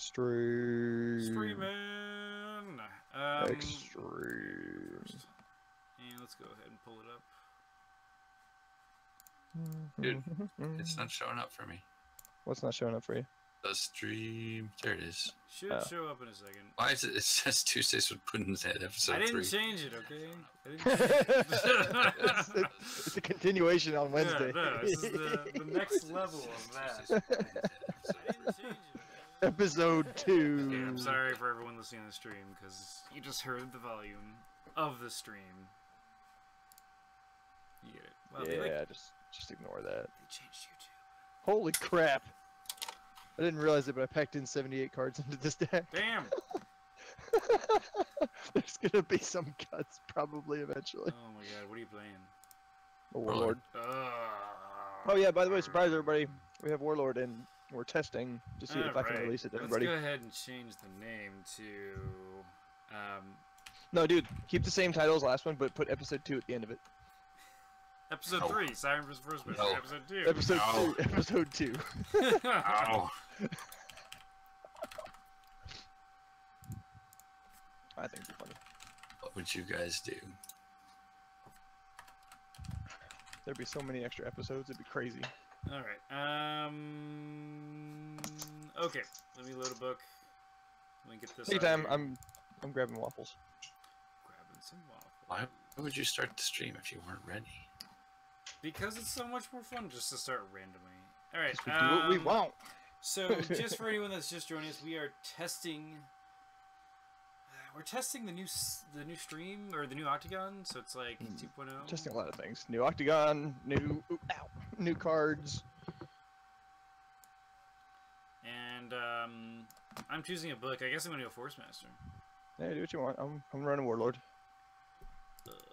Extreme. Streaming. Extreme. First. And let's go ahead and pull it up. Dude, it's not showing up for me. What's not showing up for you? The stream. There it is. Should show up in a second. Why is it? It says Tuesdays with Puddin's Head, episode 3. I didn't change it, okay? I didn't change it. It's a continuation on Wednesday. Yeah, no, this is the next level of that. I didn't change it. Episode 2. Okay, I'm sorry for everyone listening to the stream, because you just heard the volume of the stream. You get it. Well, Yeah, just ignore that. They changed YouTube. Holy crap! I didn't realize it, but I packed in 78 cards into this deck. Damn! There's gonna be some cuts probably eventually. Oh my god, what are you playing? A Warlord. Oh Oh yeah, by the way, surprise everybody. We have Warlord and we're testing to see if I can release it to everybody. Let's go ahead and change the name to... No, dude, keep the same title as last one, but put episode 2 at the end of it. Episode 3, Siren vs. First Mission, No. Episode 2. Episode No. 2. Episode 2. Ow. I think it's funny. What would you guys do? There'd be so many extra episodes, it'd be crazy. Alright, okay, let me load a book. Let me get this Anytime, out here. I'm grabbing waffles. Grabbing some waffles. Why would you start the stream if you weren't ready? Because it's so much more fun just to start randomly. Alright, We do what we want. so just for anyone that's just joining us, we are testing... We're testing the new stream, or the new Octagon, so it's like 2.0. Testing a lot of things. New Octagon, new cards. And, I'm choosing a book. I guess I'm gonna go Force Master. Yeah, do what you want. I'm running Warlord. Warlord.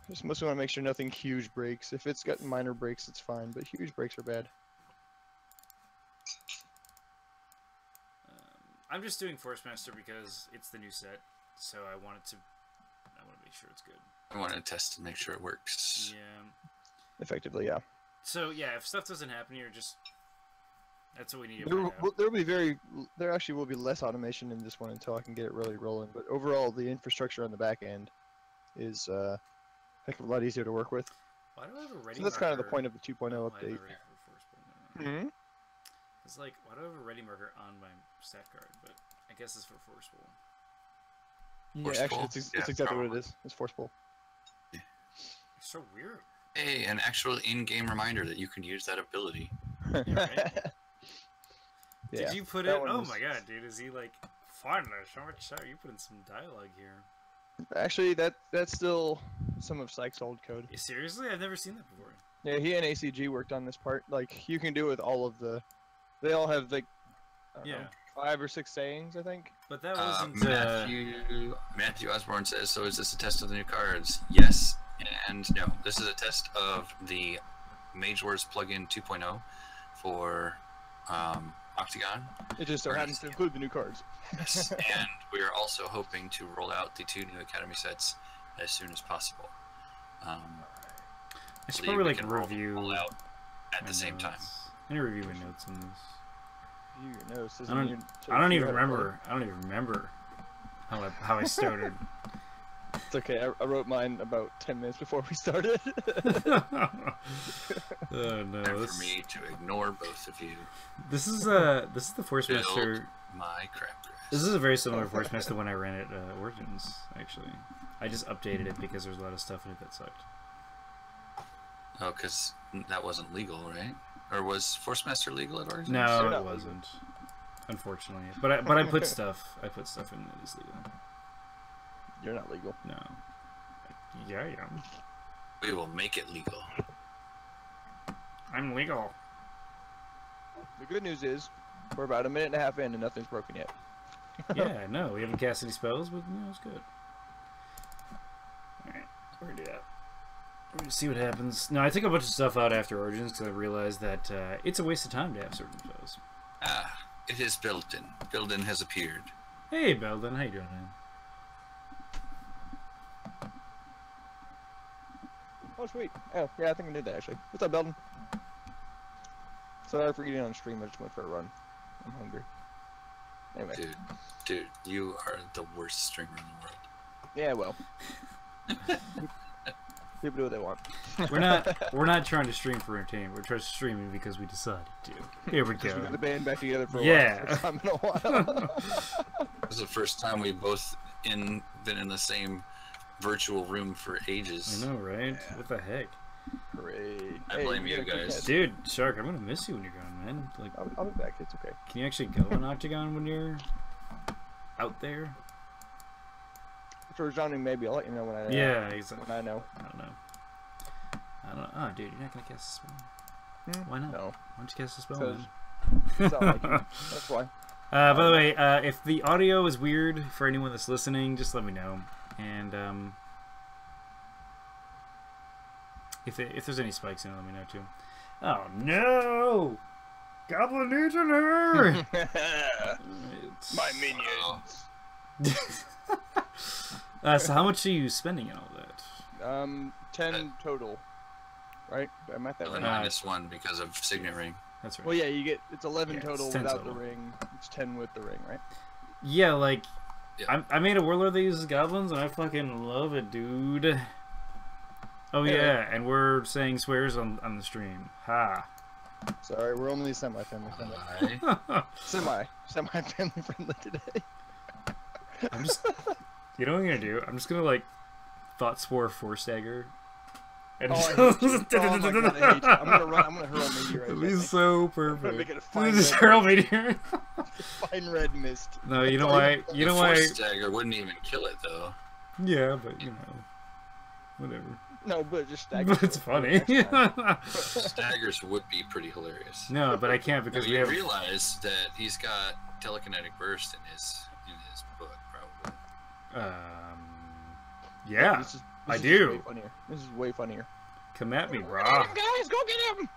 Just mostly want to make sure nothing huge breaks. If it's got minor breaks, it's fine, but huge breaks are bad. I'm just doing Force Master because it's the new set, so I want to make sure it's good. I want to test and make sure it works. Yeah. Effectively, yeah. So yeah, if stuff doesn't happen here, just that's what we need to There, find out. there actually will be less automation in this one until I can get it really rolling. But overall, the infrastructure on the back end is a heck of a lot easier to work with. Why do I have a ready So that's kind of the marker? point of the 2.0 Oh, I have a update. ready for Force Pull. Hmm? It's like, why do I have a ready marker on my stat card? But I guess it's for Force Pull. Yeah, Force actually, pull? it's Yeah, exactly what probably. it is. It's forceful. It's so weird. Hey, an actual in-game reminder that you can use that ability. Yeah, right? Yeah, Did you put that it? one Oh was- my god, dude! Is he like fun? How much? You put in some dialogue here. Actually, that's still some of Syke's old code. Yeah, seriously, I've never seen that before. Yeah, he and ACG worked on this part. Like, you can do it with all of the... They all have, like, I don't know, 5 or 6 sayings, I think. But that wasn't. Matthew Osborne says, so is this a test of the new cards? Yes and no. This is a test of the Mage Wars plugin 2.0 for Octagon. It just so happens to include the new cards. Yes, and we are also hoping to roll out the 2 new Academy sets as soon as possible. I should believe probably we like can roll review them all out at my the same time. notes. I need to review my notes on this. Your nose I don't even remember. I don't even remember how I started. It's okay. I wrote mine about 10 minutes before we started. Oh no! Time for me to ignore both of you. This is the Force Build Master. my crapgrass. This is a very similar Force Master when I ran it Origins. Actually, I just updated it because there's a lot of stuff in it that sucked. Oh, because that wasn't legal, right? Or was Force Master legal at Origins? No, not it wasn't. Unfortunately, but I put stuff. I put stuff in that is legal. You're not legal. No. Yeah, I am. We will make it legal. I'm legal. The good news is, we're about a minute and a half in and nothing's broken yet. Yeah, no, we haven't cast any spells, but you know, it's good. Alright, we're gonna do that. We're gonna see what happens. No, I took a bunch of stuff out after Origins because I realized that it's a waste of time to have certain spells. Ah, it is Belden. Belden has appeared. Hey, Belden, how you doing, man? Oh, sweet. Oh, yeah, I think I did that, actually. What's up, Belden? Sorry for eating on stream. I just went for a run. I'm hungry. Anyway. Dude, you are the worst streamer in the world. Yeah, well. People do what they want. We're not trying to stream for entertainment. We're trying to stream because we decided to. Here we go. We got the band back together for a yeah. while. First time in a while. This is the first time we've both been in the same virtual room for ages. I know, right? Yeah. What the heck? Great. I blame you guys. Dude, Shark, I'm gonna miss you when you're gone, man. Like, I'll be back. It's okay. can you actually go on Octagon when you're out there? For zoning, maybe I'll let you know when I know. Yeah, exactly. When I know. I don't know. Oh, dude, you're not gonna cast a spell. Why not? No. Why don't you cast a spell? Because Then? it's not like you. That's why. By the way, if the audio is weird for anyone that's listening, just let me know. And if there's any spikes in it, let me know too. Oh no! Goblin Legionnaire! My minions. So how much are you spending in all that? 10 total. Right? Am I at that right? -1 because of Signet Ring. That's right. Well, yeah, you get it's 11 Yeah, total it's 10 without total. the ring. It's 10 with the ring, right? Yeah, like Yeah. I made a warlord that uses goblins, and I fucking love it, dude. Oh yeah, and we're saying swears on the stream. Ha. Sorry, we're only semi-family friendly. Why? Semi-family friendly today. I'm just, you know what I'm gonna do? I'm just gonna like thought spore force stagger. And Oh, I hate you. Oh my god, I hate you. I'm gonna hurl meteorite. It'll be so I'm gonna perfect. make it a fine Just red, hurl meteor. fine red mist. No, you know why? You know the why? Force Dagger wouldn't even kill it though. Yeah, but you know, whatever. No, but just stagger. But it's funny. Staggers would be pretty hilarious. No, but I can't because we you have. realize that he's got telekinetic burst in his book, probably. Yeah, This is I just do. Way funnier. This is way funnier. Come at me, brah. Guys, go get him!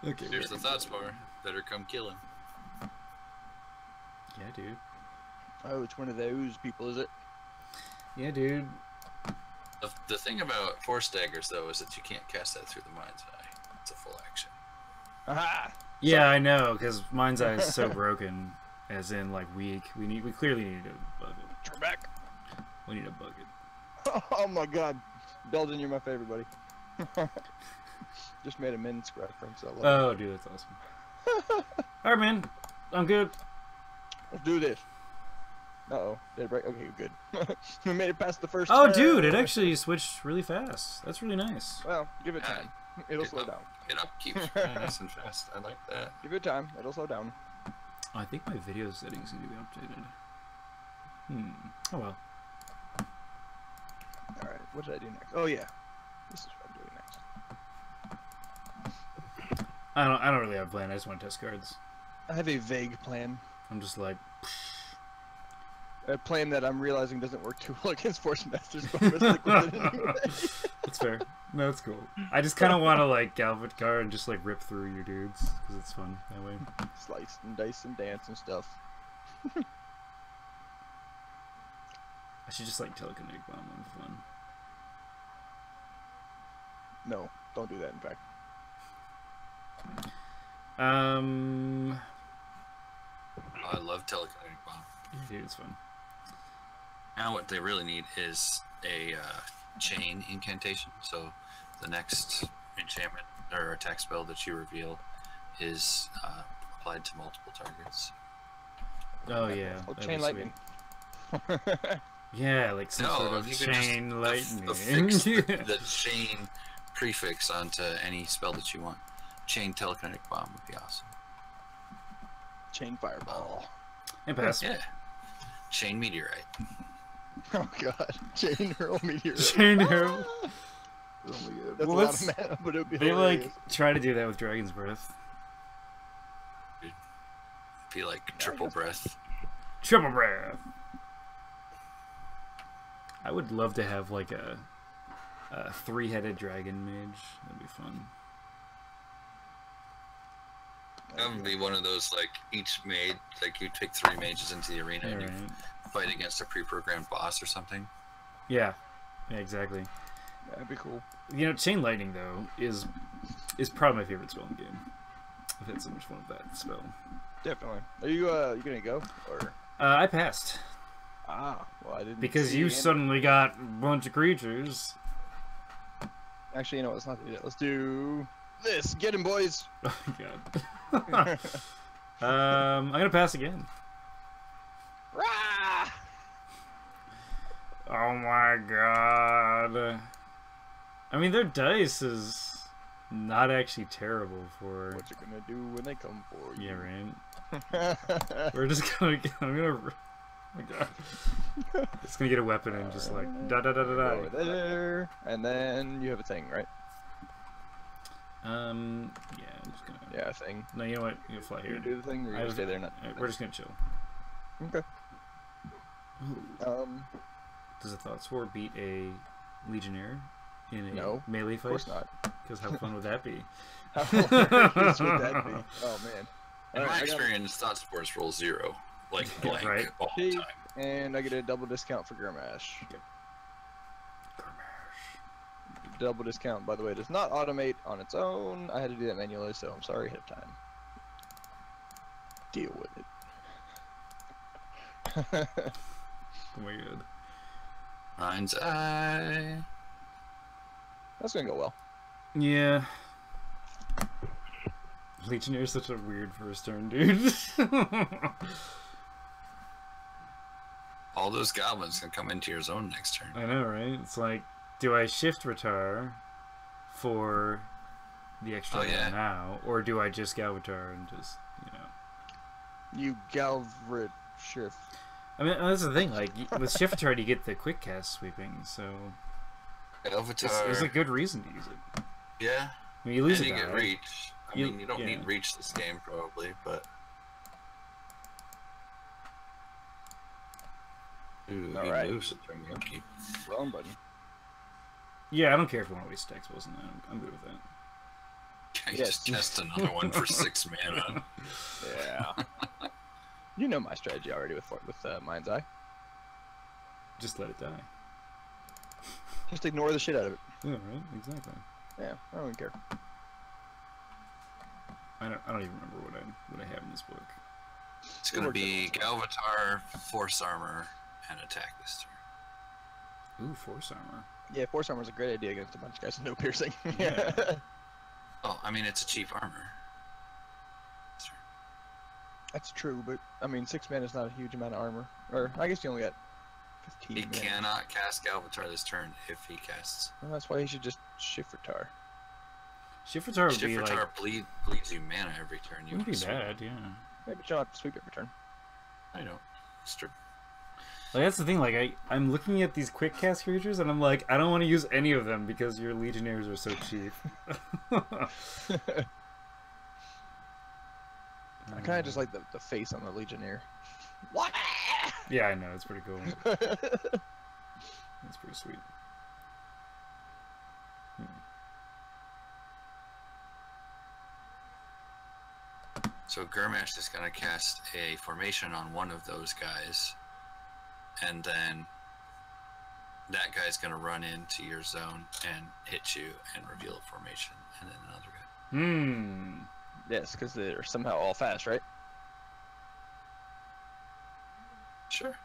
Okay. Here's the thought spore. Better come kill him. Yeah, dude. Oh, it's one of those people, is it? Yeah, dude. The thing about Force Daggers though is that you can't cast that through the Mind's Eye. It's a full action. Aha! Yeah, I know, because Mind's Eye is so broken, as in like weak. We clearly need to bug it. Trebek. We need to bug it. Oh my god. Belden, you're my favorite, buddy. Just made a Minsk reference. I love it. Oh, dude, that's awesome. Alright, man. I'm good. Let's do this. Uh-oh. Did it break? Okay, good. We made it past the first Oh, turn. dude, it actually switched really fast. That's really nice. Well, give it time. It'll slow down. It keeps nice and fast. I like that. Give it time. It'll slow down. I think my video settings need to be updated. Oh well. Alright, what did I do next? Oh, yeah. This is what I'm doing next. I don't really have a plan. I just want to test cards. I have a vague plan. I'm just like, A plan that I'm realizing doesn't work too well against Force Masters, but I'm gonna stick with it anyway. that's fair. No, it's cool. I just kind of want to like Galvat card and just like rip through your dudes because it's fun that way. Slice and dice and dance and stuff. I should just like telekinetic bomb them for fun. No, don't do that. In fact, I love telekinetic bomb. Yeah, dude, it's fun. Now what they really need is a chain incantation. So the next enchantment or attack spell that you reveal is applied to multiple targets. Oh yeah. oh, that'd chain be lightning. Yeah, like some sort of you can chain just lightning. affix the chain prefix onto any spell that you want. Chain telekinetic bomb would be awesome. Chain fireball. And pass. Yeah. Chain meteorite. Oh god, chain hurl meteor. Chain hurl. Oh my god, that's Well, a lot let's- of mana, but it'd be They hilarious. like try to do that with Dragon's Breath. Be like triple breath. Triple Breath. I would love to have like a three-headed dragon mage. That'd be fun. That would be one of those like each mage, like you take 3 mages into the arena Yeah, and you right. fight against a pre-programmed boss or something. Yeah, exactly. That'd be cool. You know, Chain Lightning though is probably my favorite spell in the game. had so much fun with that spell. Definitely. Are you gonna go or? I passed. Ah, well, I didn't. Because see you any- suddenly got a bunch of creatures. Actually, you know what? Let's not do that. Let's do this. Get him, boys. Oh my god. I'm gonna pass again. Rah! Oh my god. I mean, their dice is not actually terrible for. What you gonna do when they come for you? Yeah, right. We're just gonna. I'm gonna. Oh my god. It's gonna get a weapon and just like da da da da da. Over there, and then you have a thing, right? Yeah, I'm just gonna. Yeah, a thing. No, you know what? You can fly You here. do the thing, or you I just was- stay there. Not. We're just gonna chill. Okay. Ooh. Does a Thought Spore beat a Legionnaire in a No, melee of fight? course not. Because how fun would that be? How hilarious would that be? Oh man. In Alright, my I got- experience, Thought Spores roll 0, like Yeah, blank right. all the Hey, time. and I get a double discount for Gurmash. Double discount, by the way, does not automate on its own. I had to do that manually, so I'm sorry ahead of time. Deal with it. Oh my god. Mind's eye. That's gonna go well. Yeah. Legionnaire is such a weird first turn, dude. All those goblins can come into your zone next turn. I know, right? It's like, do I shift retire for the extra Oh, yeah. now, or do I just Galvatar and just, you know? You Galvrit shift. I mean, that's the thing. Like with shift retire, you get the quick cast sweeping, so Elvitar. it's a good reason to use it. Yeah. I mean, you lose And a you get die. reach. I You- mean, you don't yeah. need reach this game, probably, but. Ooh, All he right. moves a turn monkey. Wrong button. Yeah, I don't care if you want to waste text, wasn't it? I'm good with that. I Yes. just test another one for 6 mana. Yeah. You know my strategy already with Mind's Eye. Just let it die. Just ignore the shit out of it. Yeah, right. Exactly. Yeah, I don't even care. I don't even remember what I have in this book. It's going to be Galvatar, Force Armor, and attack this turn. Ooh, force armor. Yeah, Force Armor is a great idea against a bunch of guys with no piercing. Yeah. Oh, I mean, it's a cheap armor. That's true, but I mean, 6 mana is not a huge amount of armor. Or I guess you only got 15. He mana. cannot cast Galvatar this turn if he casts. Well, that's why he should just shift retire. Shift retire would be Shifter like bleeds you mana every turn. You wouldn't be want to bad, yeah. Yeah, but you don't have to sweep every turn. I know. It's true. Like that's the thing. Like I'm looking at these quick cast creatures and I'm like, I don't want to use any of them because your legionnaires are so cheap. I kind of just like the face on the Legionnaire. What? Yeah, I know. It's pretty cool. That's pretty sweet. So Gurmash is going to cast a formation on one of those guys, and then that guy's going to run into your zone and hit you and reveal a formation, and then another guy. Hmm. Yes, because they're somehow all fast, right? Sure.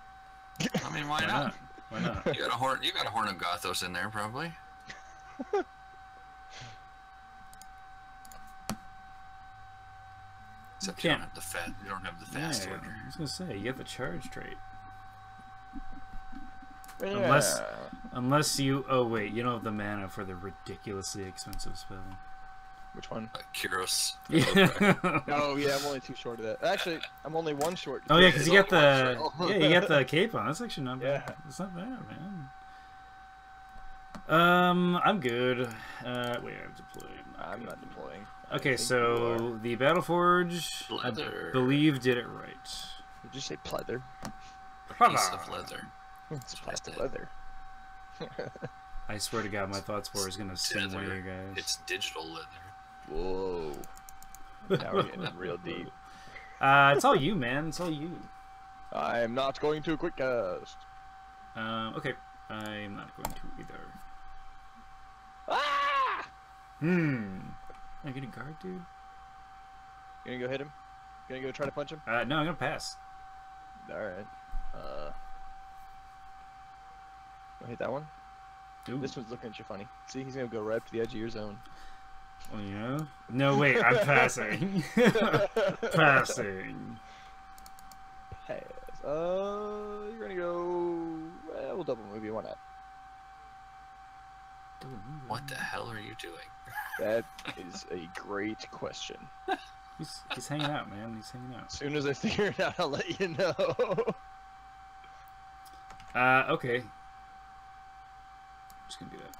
I mean, why not? Why not? You got a horn. You got a Horn of Gothos in there, probably. Except you can't- don't have the fast. You don't have the Yeah, fast I order. was gonna say you get the charge trait. Yeah. Unless you. Oh wait, you don't have the mana for the ridiculously expensive spell. Which one? Kyros. Yeah. Oh yeah, I'm only 2 short of that. Actually, I'm only 1 short. Oh yeah, It's because you got only the one yeah, you got the cape on. That's actually not bad. Yeah. It's not bad, man. I'm good. Wait, I have to play. I'm not deploying. Okay, think you are. so the Battleforge, I Leather. believe, did it right. Did you say pleather? A piece of leather. It's plastic it. leather. I swear to God, my thought spore is gonna sting one of Leather. you guys. It's digital leather. Whoa. Now we're getting real deep. It's all you, man. It's all you. I'm not going to quick cast. Okay, I'm not going to either. Ah! Hmm. Am I getting guard, dude? You gonna go hit him? You gonna go try to punch him? No, I'm gonna pass. All right. Wanna hit that one? Ooh. This one's looking at you funny. See, he's gonna go right up to the edge of your zone. Oh, yeah? No, wait, I'm passing. Passing. Pass. You're gonna go. Well, we'll double move you. Why not? What the hell are you doing? That is a great question. He's hanging out, man. He's hanging out. As soon as I figure it out, I'll let you know. Okay. Just gonna do that.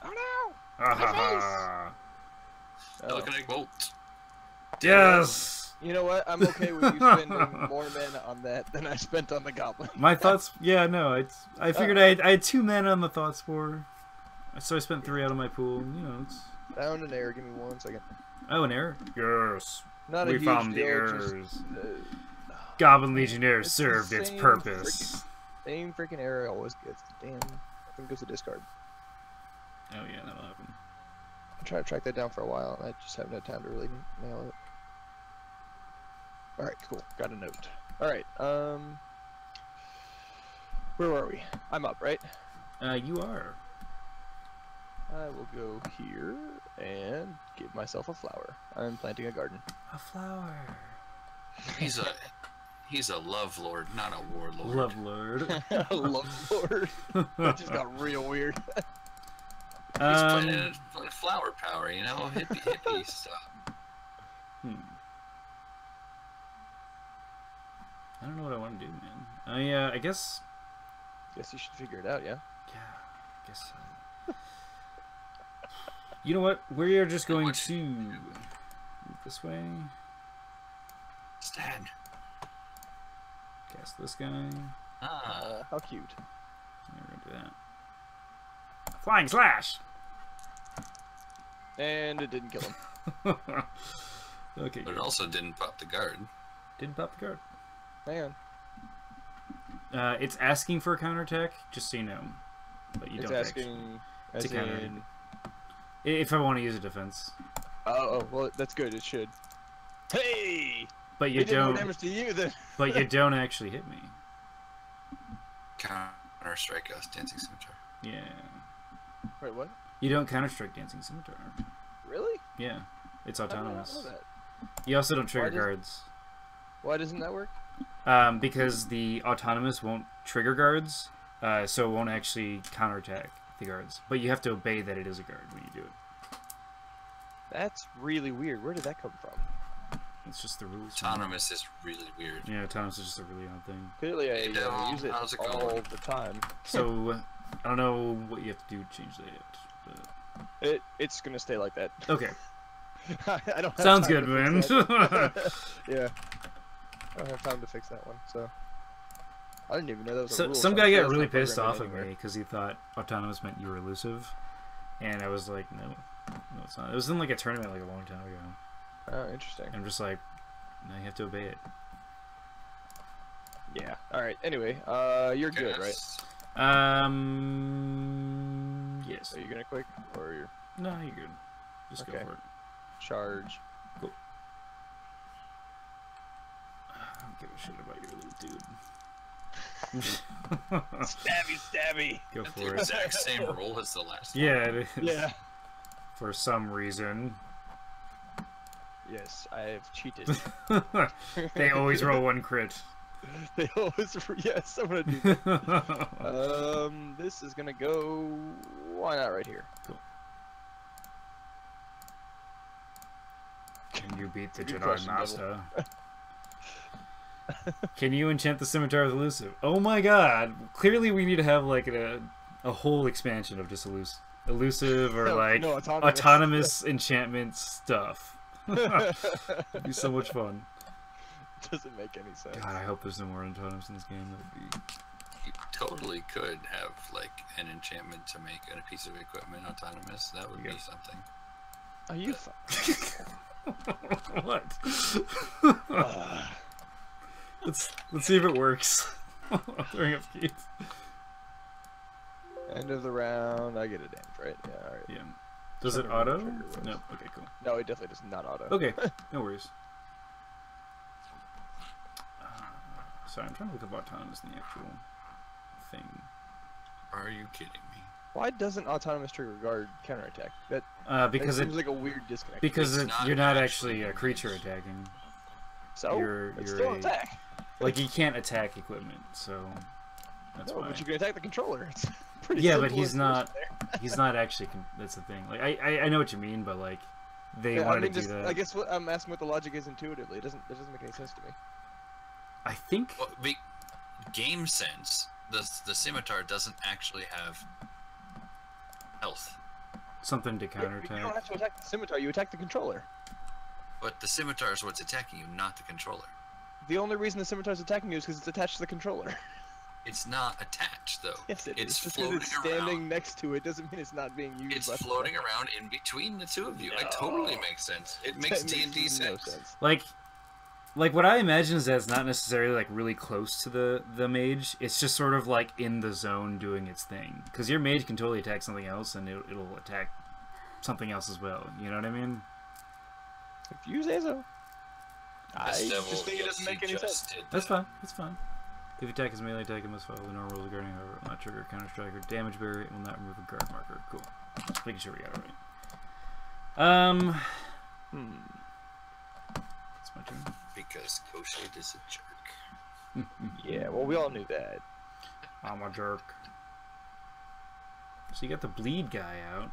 Oh no! Ah, Telekinetic bolt. yes! You know what? I'm okay with you spending more mana on that than I spent on the goblin. My thoughts... Yeah, no, I figured I had 2 mana on the thought spore. So I spent 3 out of my pool. You know, it's... Found an error. Give me 1 second. Oh, an error? Yes. Not a We huge found the deal, errors. just, Goblin Legionnaire it's the served its same purpose. same freaking error always gets. Damn. I think it goes to discard. Oh, yeah, that'll happen. I tried to track that down for a while, and I just haven't had time to really nail it. Alright, cool. Got a note. Alright, where were we? I'm up, right? You are. I will go here and give myself a flower. I'm planting a garden. A flower. He's a love lord, not a warlord. Love Lord. Love Lord. That just got real weird. He's playing flower power, you know, hippie stuff. I don't know what I want to do, man. I guess. Guess you should figure it out, yeah? Yeah, I guess so. You know what? We are just going to move this way. Stan. Cast this guy. How cute. Yeah, we're gonna do that. Flying slash. And it didn't kill him. Okay. But it also didn't pop the guard. Didn't pop the guard. Hang on. It's asking for a counterattack, just so you know. But you It's don't asking as to counter. in... If I want to use a defense. Oh, well, that's good. It should. Hey! But you It did more don't. damage to you then. But you don't actually hit me. Counter strike us, Dancing Scimitar. Yeah. Wait, what? You don't counter strike Dancing Scimitar. Really? Yeah. It's How did I not autonomous. know that? You also don't trigger Why does- guards. Why doesn't that work? Because the autonomous won't trigger guards, so it won't actually counterattack the guards. But you have to obey that it is a guard when you do it. That's really weird. Where did that come from? It's just the rules. Autonomous is really weird. Yeah, autonomous is just a really odd thing. Clearly, I Hey, use it how's it all going? the time. So, I don't know what you have to do to change that yet. It's gonna stay like that. But... Okay. I don't have Sounds time good, to man. fix that. Yeah. I don't have time to fix that one, so... I didn't even know that was a So, rule. some so guy I'm sure got that's really not pissed off programmed at me anywhere. because he thought autonomous meant you were elusive. And I was like, no, it's not. It was in like a tournament like a long time ago. Oh, interesting. I'm just like, no, you have to obey it. Yeah. Alright, anyway, you're good, right? Yes. Are you gonna quick? Or you're... No, you're good. Just go Okay. for it. Charge. Cool. I don't give a shit about your little dude. Stabby, stabby! Go The for it. exact same roll as the last one. Yeah, it is. Yeah. For some reason. Yes, I have cheated. They always roll 1 crit. They always... Yes, I'm gonna do that. This is gonna go... Why not right here? Cool. Can you beat the Good Jedi question, Master? Can you enchant the Scimitar with elusive? Oh my god! Clearly we need to have like a whole expansion of just elusive or No, like no, autonomous. autonomous enchantment stuff. It'd be so much fun. Doesn't make any sense. God, I hope there's no more autonomous in this game. That would be... You totally could have like an enchantment to make a piece of equipment autonomous. That would be Yeah. something. Are you What? Let's see if it works. Throwing up keys. End of the round, I get a damage, right? Yeah, alright. Yeah. Does it auto? No. Okay, cool. No, it definitely does not auto. Okay, no worries. Sorry, I'm trying to look up autonomous in the actual thing. Are you kidding me? Why doesn't autonomous trigger guard counterattack? That because seems like a weird disconnect. Because you're not actually a damage. creature attacking. So you're still an attack. Like you can't attack equipment, so that's why. But you can attack the controller. It's pretty Yeah, simple but he's not. there. He's not actually. That's the thing. Like I know what you mean, but like they Yeah, wanted I mean, to do that. I guess what I'm asking what the logic is intuitively. It doesn't make any sense to me. I think. Well, game sense, the scimitar doesn't actually have health. Something to You counterattack. don't have to attack the scimitar. You attack the controller. But the scimitar is what's attacking you, not the controller. The only reason the scimitar is attacking you is because it's attached to the controller. It's not attached, though. Yes, it it's is. Just because floating it's standing around. next to it doesn't mean it's not being used. It's by the floating around in between the two of you. It No. totally makes sense. It makes That D&D makes no sense. Like what I imagine is that it's not necessarily like really close to the mage. It's just sort of like in the zone doing its thing. Because your mage can totally attack something else, and it'll attack something else as well. You know what I mean? If you say so. I This devil, just think it yes, doesn't make he any just sense. did That's that. fine. That's fine. If you attack as melee attack, it must follow the normal rules regarding however it will not trigger counter strike or damage barrier. It will not remove a guard marker. Cool. Just making sure we got it right. It's my turn. Because Coshade is a jerk. Yeah, well, we all knew that. I'm a jerk. So you got the bleed guy out.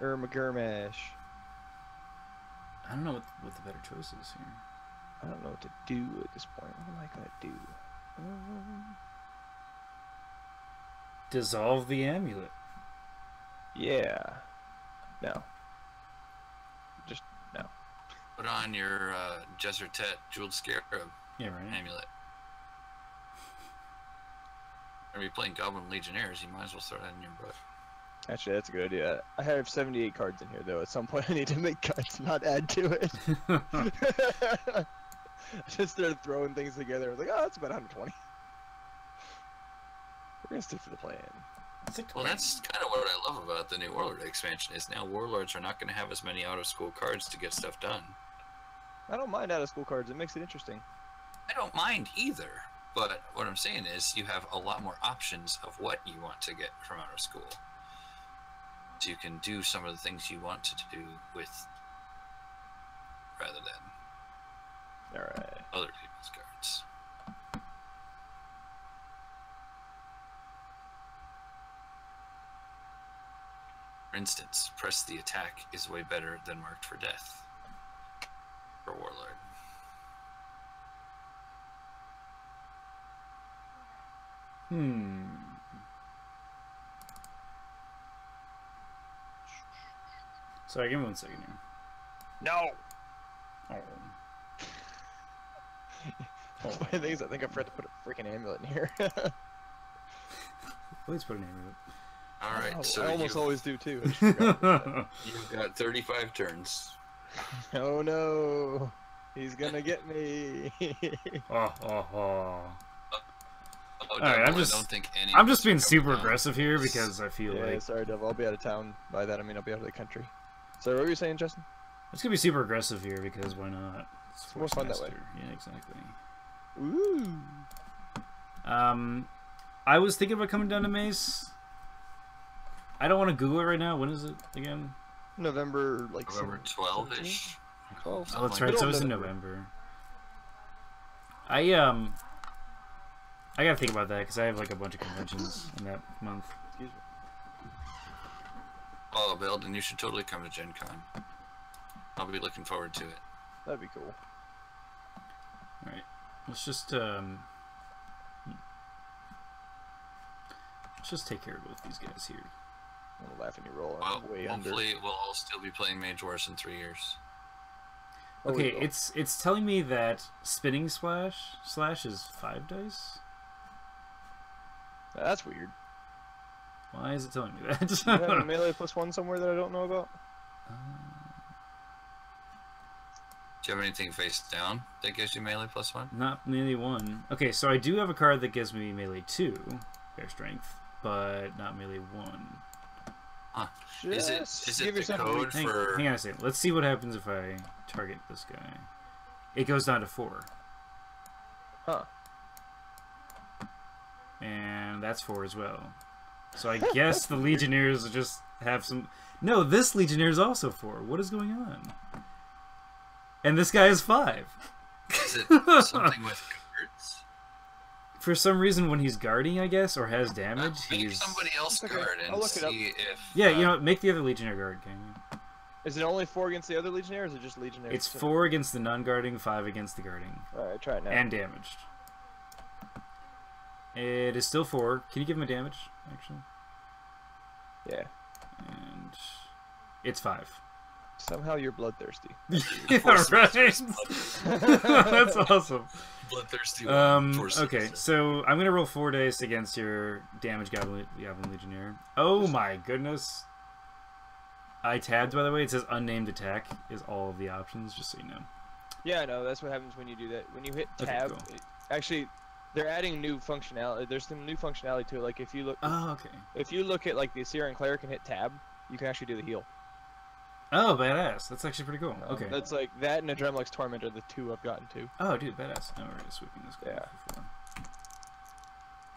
Gurmash. I don't know what the better choice is here. I don't know what to do at this point. What am I gonna do? Dissolve the amulet. Yeah. No. Just no. Put on your Jessertet Jeweled Scarab Yeah, right. amulet. Are you playing Goblin Legionnaires? You might as well throw that in your butt. Actually, that's a good idea. I have 78 cards in here, though. At some point, I need to make cards, not add to it. I just started throwing things together. I was like, oh, that's about 120. We're gonna stick to the plan. Well, that's kind of what I love about the new Warlord expansion, is now Warlords are not going to have as many out-of-school cards to get stuff done. I don't mind out-of-school cards. It makes it interesting. I don't mind either, but what I'm saying is you have a lot more options of what you want to get from out of school. So you can do some of the things you want to do with, rather than Alright. other people's cards. For instance, press the attack is way better than marked for death for Warlord. Sorry, give me 1 second here. No! Oh. Funny thing is, I think I forgot to put a freaking amulet in here. Please put an amulet. Alright, so I almost you've, always do too. I just forgot about that. you've got 35 turns. Oh no! He's gonna get me! Oh. Oh, Alright, Devil, I don't think any I'm of just us being are super coming down. aggressive here because I feel Yeah, like sorry, Devil. I'll be out of town. By that, I mean I'll be out of the country. So, what were you saying, Justin? it's gonna be super aggressive here because why not? It's more fun that way. Force Master. Yeah, exactly. Ooh! I was thinking about coming down to Mace. I don't want to Google it right now. When is it again? November, like, November 12-ish. 12. Oh, that's like right. middle So of it's in November. November. I gotta think about that because I have like a bunch of conventions in that month. Excuse me. Oh, Belden, you should totally come to Gen Con. I'll be looking forward to it. That'd be cool. All right, let's just take care of both these guys here. I'm gonna laugh when you roll. Well, I'm way under. hopefully we'll all still be playing Mage Wars in 3 years. Oh, we Okay, will. it's telling me that spinning slash is 5 dice. That's weird. Why is it telling me that? Do you have a melee +1 somewhere that I don't know about? Do you have anything face down that gives you melee +1? Not melee 1. Okay, so I do have a card that gives me melee 2, air strength, but not melee 1. Is Just it give the yourself a code week. for? Hang on a second. Let's see what happens if I target this guy. It goes down to 4. Huh. And that's 4 as well. So I guess the Legionnaires will just have some... No, this Legionnaire is also 4. What is going on? And this guy is 5. Is it something with guards? For some reason, when he's guarding, I guess, or has damage, Make he's... somebody else Okay, guard and I'll look it up. see if. Yeah, you know, make the other Legionnaire guard, can you? Is it only 4 against the other Legionnaire, or is it just Legionnaire? It's 4 against the non-guarding, 5 against the guarding. Alright, try it now. And damaged. It is still 4. Can you give him a damage, actually? Yeah. And it's 5. Somehow you're bloodthirsty. Yeah, right? That's awesome. Bloodthirsty. Okay, so I'm gonna roll 4 dice against your damage Goblin Legionnaire. Oh my goodness. I tabbed, by the way. It says unnamed attack is all of the options, just so you know. Yeah, I know. That's what happens when you do that. When you hit tab, Okay, cool. actually, they're adding new functionality. There's some new functionality to it. Like if you look, Oh, okay. if you look at like the Assyrian Cleric and hit tab, you can actually do the heal. Oh, badass. That's actually pretty cool. Okay. That's like that and Adremlex Torment are the 2 I've gotten to. Oh, dude, badass. Now we're just sweeping this guy. Yeah. For 4.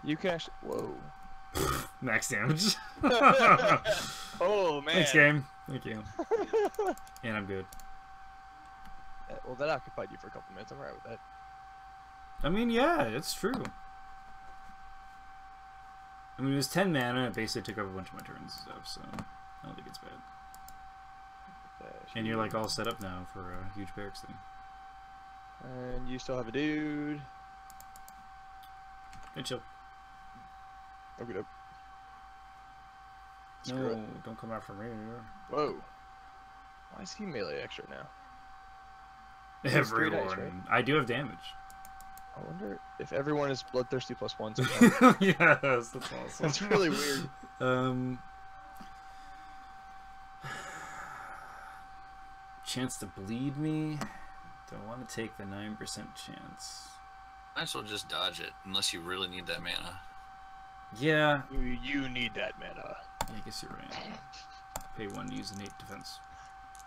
You can actually. Whoa. Max damage. Oh man. Thanks, game. Thank you. And I'm good. Well, that occupied you for a couple minutes. I'm alright with that. I mean, yeah, it's true. I mean, it was 10 mana, and it basically took up a bunch of my turns and stuff, so I don't think it's bad. And you're like all set up now for a huge barracks thing. And you still have a dude. Good chill. Okay, dope. No, Screw it. don't come out for me. Whoa. Why is he melee extra now? It's 3 dice, right? Everyone. I do have damage. I wonder if everyone is bloodthirsty +1 somehow. Yes, that's awesome. That's really weird. Chance to bleed me. Don't want to take the 9% chance. Might as well just dodge it, unless you really need that mana. Yeah. You need that mana. I guess you're right. Pay 1 to use an 8 defense.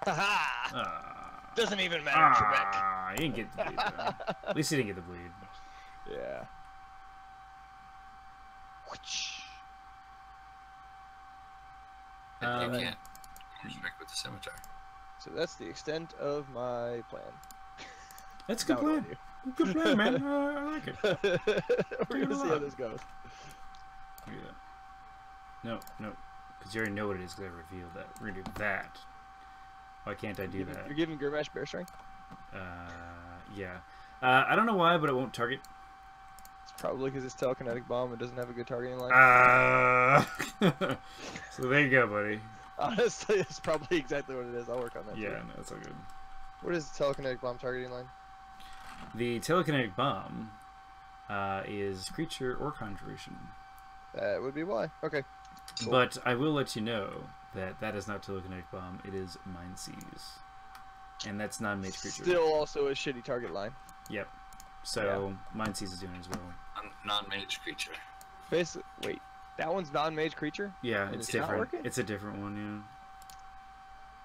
Haha! Doesn't even matter, Trebek. You didn't get the bleed, though. At least you didn't get the bleed. Yeah. And you can't respect with the scimitar. So that's the extent of my plan. That's a good plan. Good plan, man. I like it. We're gonna see how this goes. Look at that. No, no. Because you already know what it is because I revealed that. We're going to do that. Why can't I do that? You're giving Gurmash Bear Strength? Yeah. I don't know why, but it won't target. It's probably because it's telekinetic bomb and doesn't have a good targeting line. So there you go, buddy. Honestly, it's probably exactly what it is. I'll work on that. Yeah, too. no, it's all good. What is the telekinetic bomb targeting line? The telekinetic bomb is creature or conjuration. That would be why. Okay. Cool. But I will let you know that that is not telekinetic bomb. It is Mind Seize. And that's non-mage creature. Still also a shitty target line. Yep. So Mind Seize is doing it as well. Non-mage creature. Basically, wait. That one's non-mage creature? Yeah, And it's it's not different. working? It's a different one,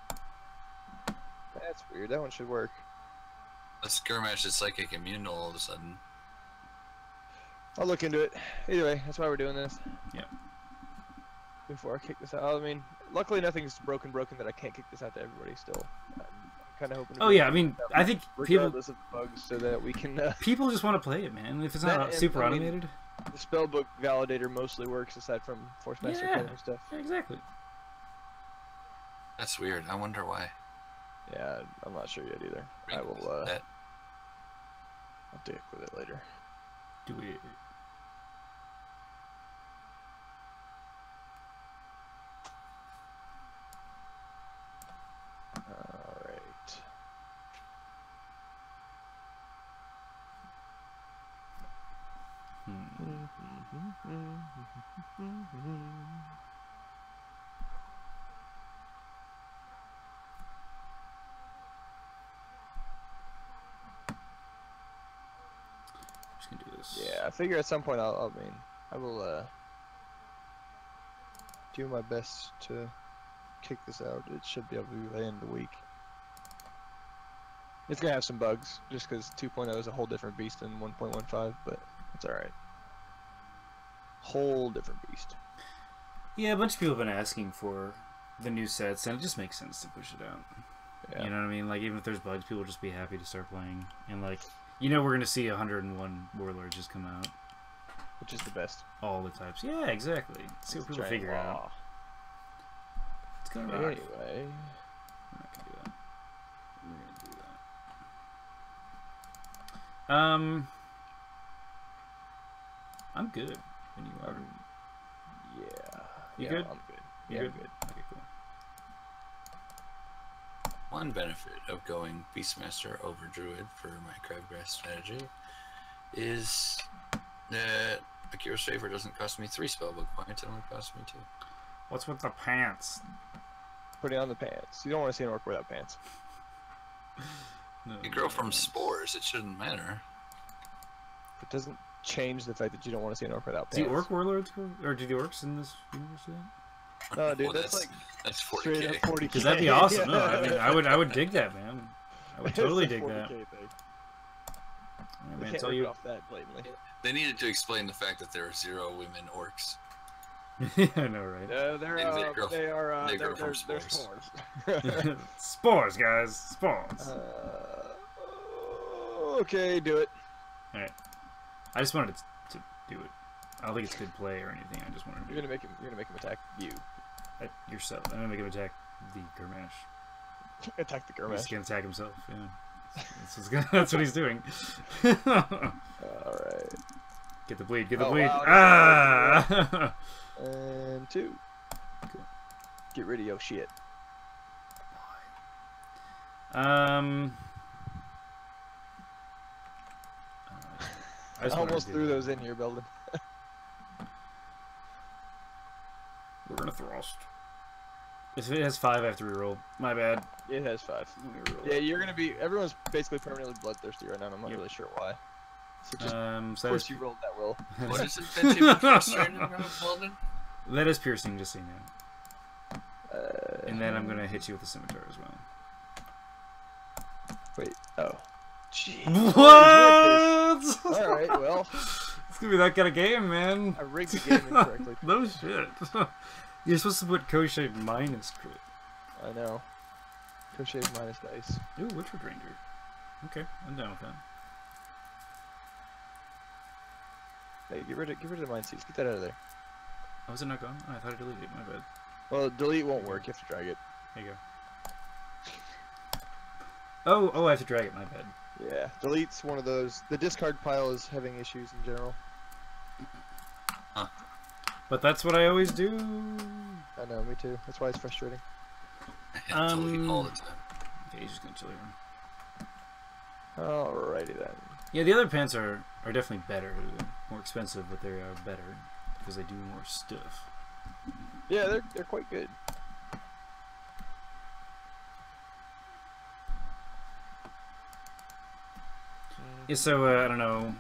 yeah. That's weird. That one should work. The skirmish is psychic immune all of a sudden. I'll look into it. Either way, that's why we're doing this. Yep. Before I kick this out. I mean, luckily nothing's broken that I can't kick this out to everybody still. I'm kind of hoping to Oh yeah, I mean, I think people regardless of bugs so that we can... people just want to play it, man. If it's not That and, super I mean, automated. the spellbook validator mostly works aside from Force Master Yeah. killing stuff. Yeah, exactly. That's weird. I wonder why. Yeah, I'm not sure yet either. I will, That- I'll dick with it later. Do it. Alright. Just gonna do this. Yeah, I figure at some point I will do my best to kick this out. It should be able to be by the end of the week. It's gonna have some bugs, just because 2.0 is a whole different beast than 1.15, but it's alright. Whole different beast. Yeah, a bunch of people have been asking for the new sets, and it just makes sense to push it out. Yeah. You know what I mean? Like, even if there's bugs, people will just be happy to start playing. And, like, you know we're going to see 101 Warlords just come out. Which is the best. All the types. Yeah, exactly. See what people figure out. It's going to rock. Anyway. We're not going to do that. We're going to do that. I'm good. When you are. Yeah. You yeah, good? I'm good. You Yeah, good? I'm good. Okay, cool. One benefit of going Beastmaster over Druid for my Crabgrass strategy is that Akira's Favor doesn't cost me 3 spellbook points, it only costs me 2. What's with the pants? Putting on the pants. You don't want to see an orc without pants. No, You grow from spores, it shouldn't matter. It doesn't change the fact that you don't want to see an orc without Do pants. orc warlords go, or do the orcs in this universe do that? No, dude, Well, that's like that's straight up 40k. 40k. Because that'd be awesome. Yeah. No, I mean, I would dig that, man. I would totally dig that. Thing. Yeah, They man, can't tell rip you. it off that blatantly. They needed to explain the fact that there are 0 women orcs. Yeah, I know, right? They grow from they're spores. spores. Spores, guys. Spores. Okay, do it. Alright. I just wanted to do it. I don't think it's good play or anything. I just wanted to You're do gonna make him attack you. it. Yourself. I'm gonna make him attack the Gurmash. Attack the He's Gurmash. gonna attack himself, yeah. That's what he's doing. Alright. Get the bleed, get the Oh, bleed. wow, Ah! And 2. Cool. Get rid of your shit. I just I wanted almost to do threw that. those in here, Belden. We're gonna thrust. If it has 5, I have to reroll. My bad. It has 5. Let me reroll Yeah, it. you're gonna be. Everyone's basically permanently bloodthirsty right now, and I'm not really sure why. So just, of So course, you rolled that will. What is it that you've been frustrated about, Walden? that is piercing, just so you know. And then I'm Uh, gonna hit you with the scimitar as well. Wait. Oh. Jeez. What? All right. Well, It's gonna be that kind of game, man. I rigged the game incorrectly. No shit. You're supposed to put Coshade minus crit. I know. Coshade minus dice. Ooh, Witchwood Ranger. Okay, I'm down with that. Hey, get rid of the mind seeds. Get that out of there. Oh, is it not gone? Oh, I thought I deleted it. My bad. Well, delete won't work. You have to drag it. There you go. Oh, I have to drag it. My bad. Yeah, delete's one of those. The discard pile is having issues in general. But that's what I always do. I know, me too. That's why it's frustrating. I delete all the time. Okay, he's just gonna chill here. Alrighty then. Yeah, the other pants are definitely better. They're more expensive, but they are better because they do more stuff. Yeah, they're quite good. Yeah, so I don't know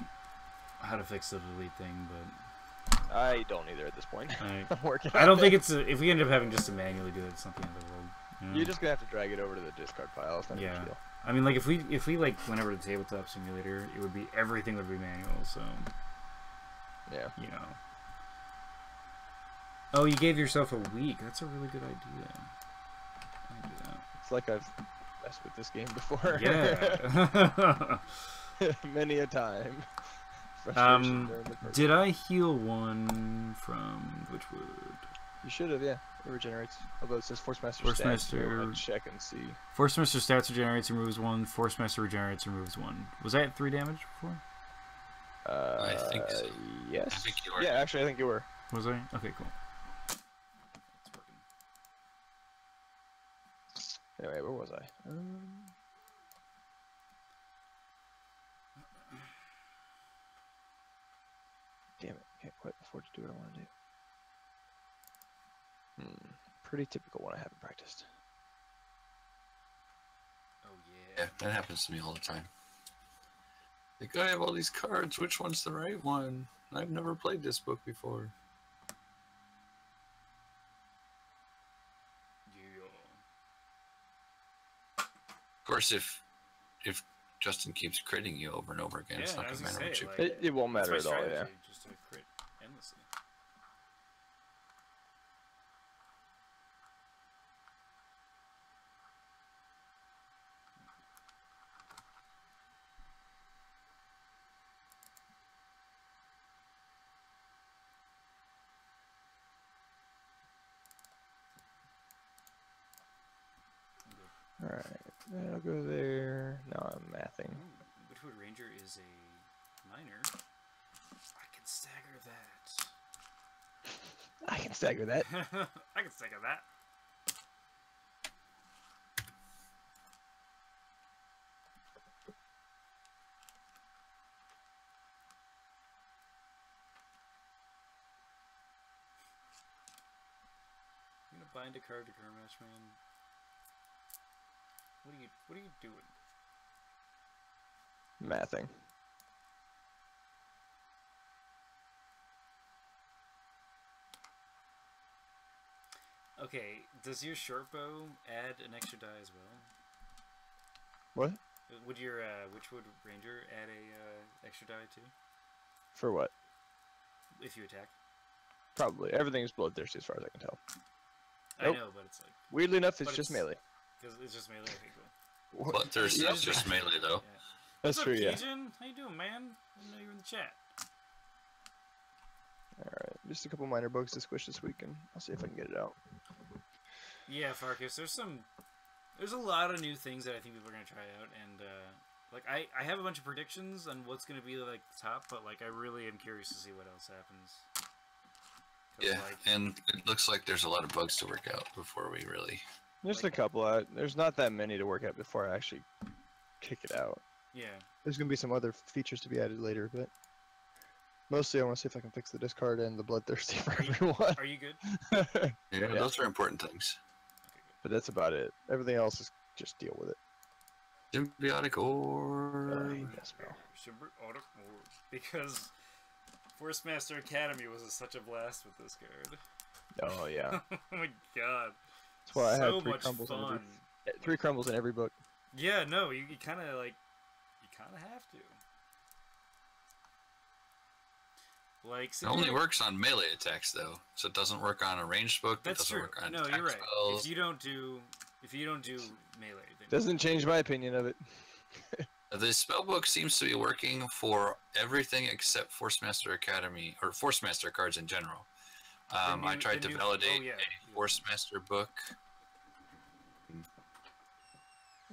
how to fix the delete thing, but I don't either at this point. I I'm working. I don't on think it. it's if we end up having just to manually do it, it's not the end of the world. You know? You're just gonna have to drag it over to the discard pile. It's not a Yeah. big deal. I mean, like if we like went over to tabletop simulator, it would be everything would be manual. So Yeah. you know. Oh, you gave yourself a week. That's a really good idea. I can do that. It's like I've messed with this game before. Yeah. Many a time. Frustration during the first- Did I heal one from Witchwood? You should have, yeah. It regenerates. Although it says Force Master Force stats, Master- I'll check and see. Force Master stats regenerates, removes 1. Force Master regenerates, removes 1. Was I at 3 damage before? I think so. Yes. I think you are. Yeah, actually, I think you were. Was I? Okay, cool. It's working. Anyway, where was I? Damn it! Can't quite afford to do what I want to do. Pretty typical when I haven't practiced. Oh yeah. Yeah, that happens to me all the time. Like, I have all these cards. Which one's the right one? I've never played this book before. course, if Justin keeps critting you over and over again, it's not going to matter what you. Like, It won't matter that's at my all. strategy, Yeah. just to crit endlessly. Alright, that'll go there. No, I'm mathing. Ooh, Witchwood Ranger is a miner. I can stagger that. I can stagger that. I can stagger that. I'm gonna bind a card to Carmatch, man. What are you doing? Mathing. Okay, does your short bow add an extra die as well? What? Would your Witchwood Ranger add a extra die too? For what? If you attack? Probably. Everything is bloodthirsty as far as I can tell. I Nope. know, but it's like... Weirdly enough, it's But just it's- melee. Because it's just melee? Okay, cool. Bloodthirst is just melee, though. Yeah. That's What's true, up, yeah. Cajun? How you doing, man? I didn't know you were in the chat. Alright, just a couple minor bugs to squish this week, and I'll see if I can get it out. Yeah, Farkas, there's a lot of new things that I think people are gonna try out, and like I have a bunch of predictions on what's gonna be like the top, but like I really am curious to see what else happens. 'Cause, Yeah, like, and it looks like there's a lot of bugs to work out before we really. Just Like- a couple. There's not that many to work out before I actually kick it out. yeah. There's gonna be some other features to be added later, but mostly I want to see if I can fix the discard and the bloodthirsty for everyone. Are you good? Yeah, those are important things. Okay, good. But that's about it. Everything else is just deal with it. Symbiotic orb. hate that spell. Because Force Master Academy was such a blast with this card. Oh yeah. Oh my god. That's why I So had 3 much crumbles in fun. 3 crumbles in every book. Yeah, no, you kind of like, you kind of have to. Like, It only works on melee attacks, though, so it doesn't work on a ranged book. That's it doesn't true. work on No, attack you're right. spells. If you don't do melee, then Doesn't change my opinion of it. The spellbook seems to be working for everything except Force Master Academy or Force Master cards in general. I tried to validate a Force Master book,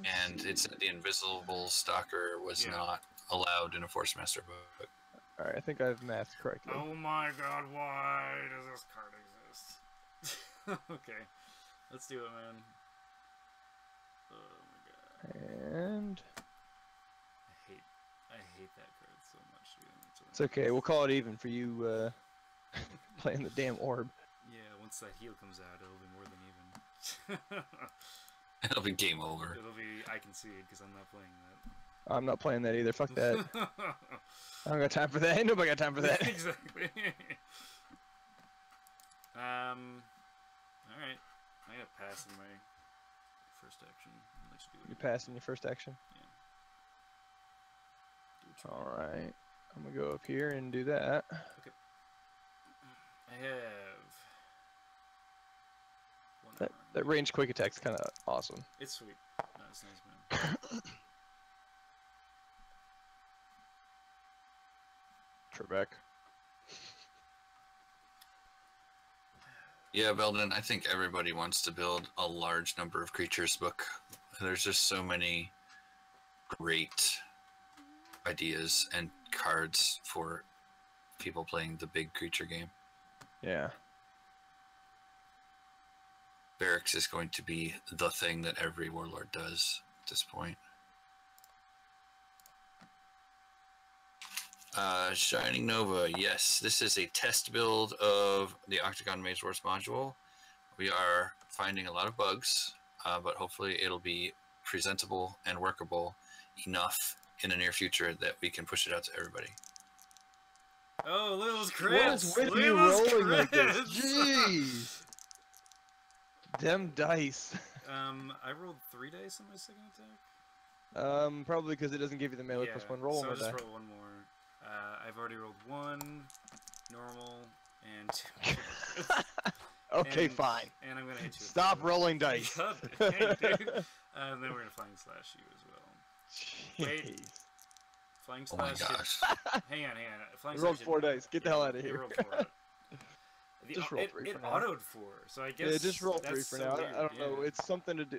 and it said the Invisible Stalker was not allowed in a Force Master book. Alright, I think I've mathed correctly. Oh my god, why does this card exist? Okay, let's do it, man. Oh my god. And I hate that card so much, dude. it's okay, we'll call it even for you playing the damn orb. Yeah, once that heal comes out, it'll be more than even. It'll be game over. It'll be, I can see it because I'm not playing that. I'm not playing that either, fuck that. I don't got time for that. Ain't nobody got time for that. Exactly. Alright. I gotta pass in my first action. I'll let you do it. You passing your first action? Yeah. Do what you want. Alright. I'm gonna go up here and do that. Okay. I have one That armor. that range quick attack's kinda awesome. It's sweet. No, it's nice, man. Trebek. Yeah, Belden, I think everybody wants to build a large number of creatures book. There's just so many great ideas and cards for people playing the big creature game. Yeah. Barracks is going to be the thing that every warlord does at this point. Shining Nova, yes, this is a test build of the Octagon Maze Wars module. We are finding a lot of bugs, but hopefully it'll be presentable and workable enough in the near future that we can push it out to everybody. Oh, look at those What crits! is with Look you at those rolling like this? crits! Jeez! Them dice. I rolled 3 dice on my second attack. Probably because it doesn't give you the melee plus one. Roll so one I'll more just die. roll one more. I've already rolled 1, normal, and 2. Okay, and, fine. And I'm gonna hit you. Stop rolling dice. God dang, dude. And then we're gonna flying slash you as well. Jeez. Wait. Flying Oh my slash. gosh. Hang on. I Flying rolled slash 4 dice. Get the hell out of It here. rolled 4. Just roll 3 for it now. autoed 4, so I guess. Yeah, just roll 3 that's for so now. weird, I don't know. It's something to do.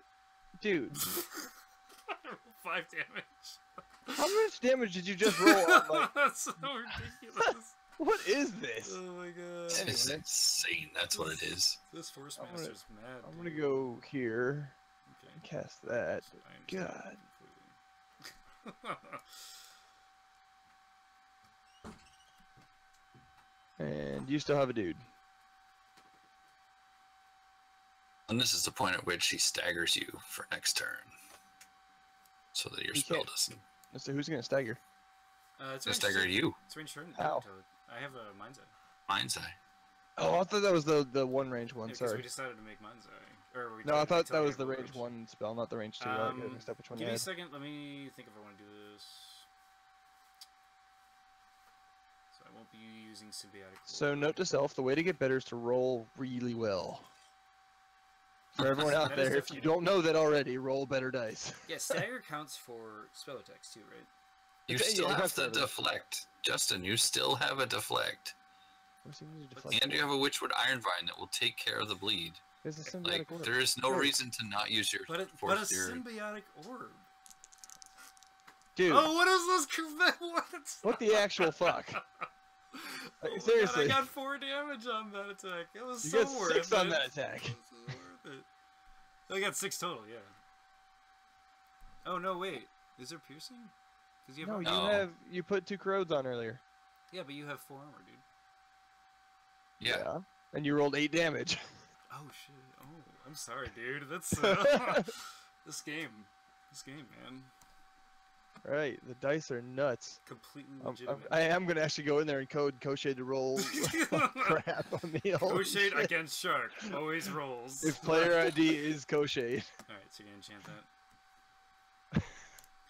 Dude, 5 damage. how much damage did you just roll on, like... That's so ridiculous. What is this? Oh my god. It's insane. That's what it is. This Force Master's mad. I'm gonna go here. Okay. And cast that. I understand God. completely. And you still have a dude. And this is the point at which he staggers you for next turn. So that your He spell can't. doesn't. So who's gonna stagger? It's Just range stagger you. It's range turn. How? I have a Mind's Eye. Mind's Eye. Oh, I thought that was the one range one. Yeah, because sorry. we decided to make Mind's Eye. Or we No, I tried thought to that was tell the you range what one spell, not the range two. I got mixed up which one Give you me a had. second. Let me think if I want to do this. So I won't be using symbiotic. So Orb. note to self: the way to get better is to roll really well. For everyone out That is there, if you definitely- don't know that already, roll better dice. Yeah, stagger counts for spell attacks too, right? You Okay, still yeah, have that's to better. deflect. Justin, you still have a deflect. What's he need to deflect? And you have a Witchwood Iron Vine that will take care of the bleed. There's a symbiotic Like, orb. there is no Right. reason to not use your But a force your... symbiotic orb. Dude, Oh, what is this? what the actual fuck? Oh Like, my seriously. God, I got 4 damage on that attack. It was You so got worth 6 it. on that attack. It was so worth it. I got 6 total, yeah. Oh no, wait. Is there piercing? Because you have No, armor. you put 2 corrodes on earlier. Yeah, but you have 4 armor, dude. Yeah. And you rolled 8 damage. Oh shit. Oh, I'm sorry, dude. That's this game, man. Right, the dice are nuts. Completely legitimate. I am gonna actually go in there and code Coshade to roll crap on the old Coshade shit. against Shark always rolls. If player ID is Coshade. Alright, so you're gonna enchant that.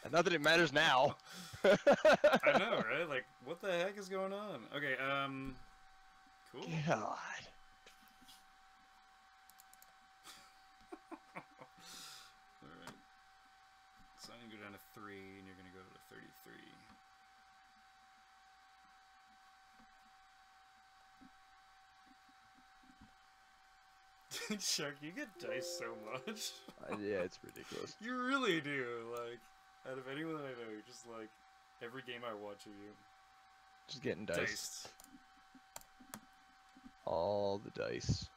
And not that it matters now. I know, right? Like, what the heck is going on? Okay, cool. God. Alright. So I'm gonna go down to 3, and you're gonna go to 33. Shark, you get dice so much. Yeah, it's ridiculous. You really do. Like, out of anyone I know, you're just like, every game I watch of you, Just getting dice. diced. All the dice.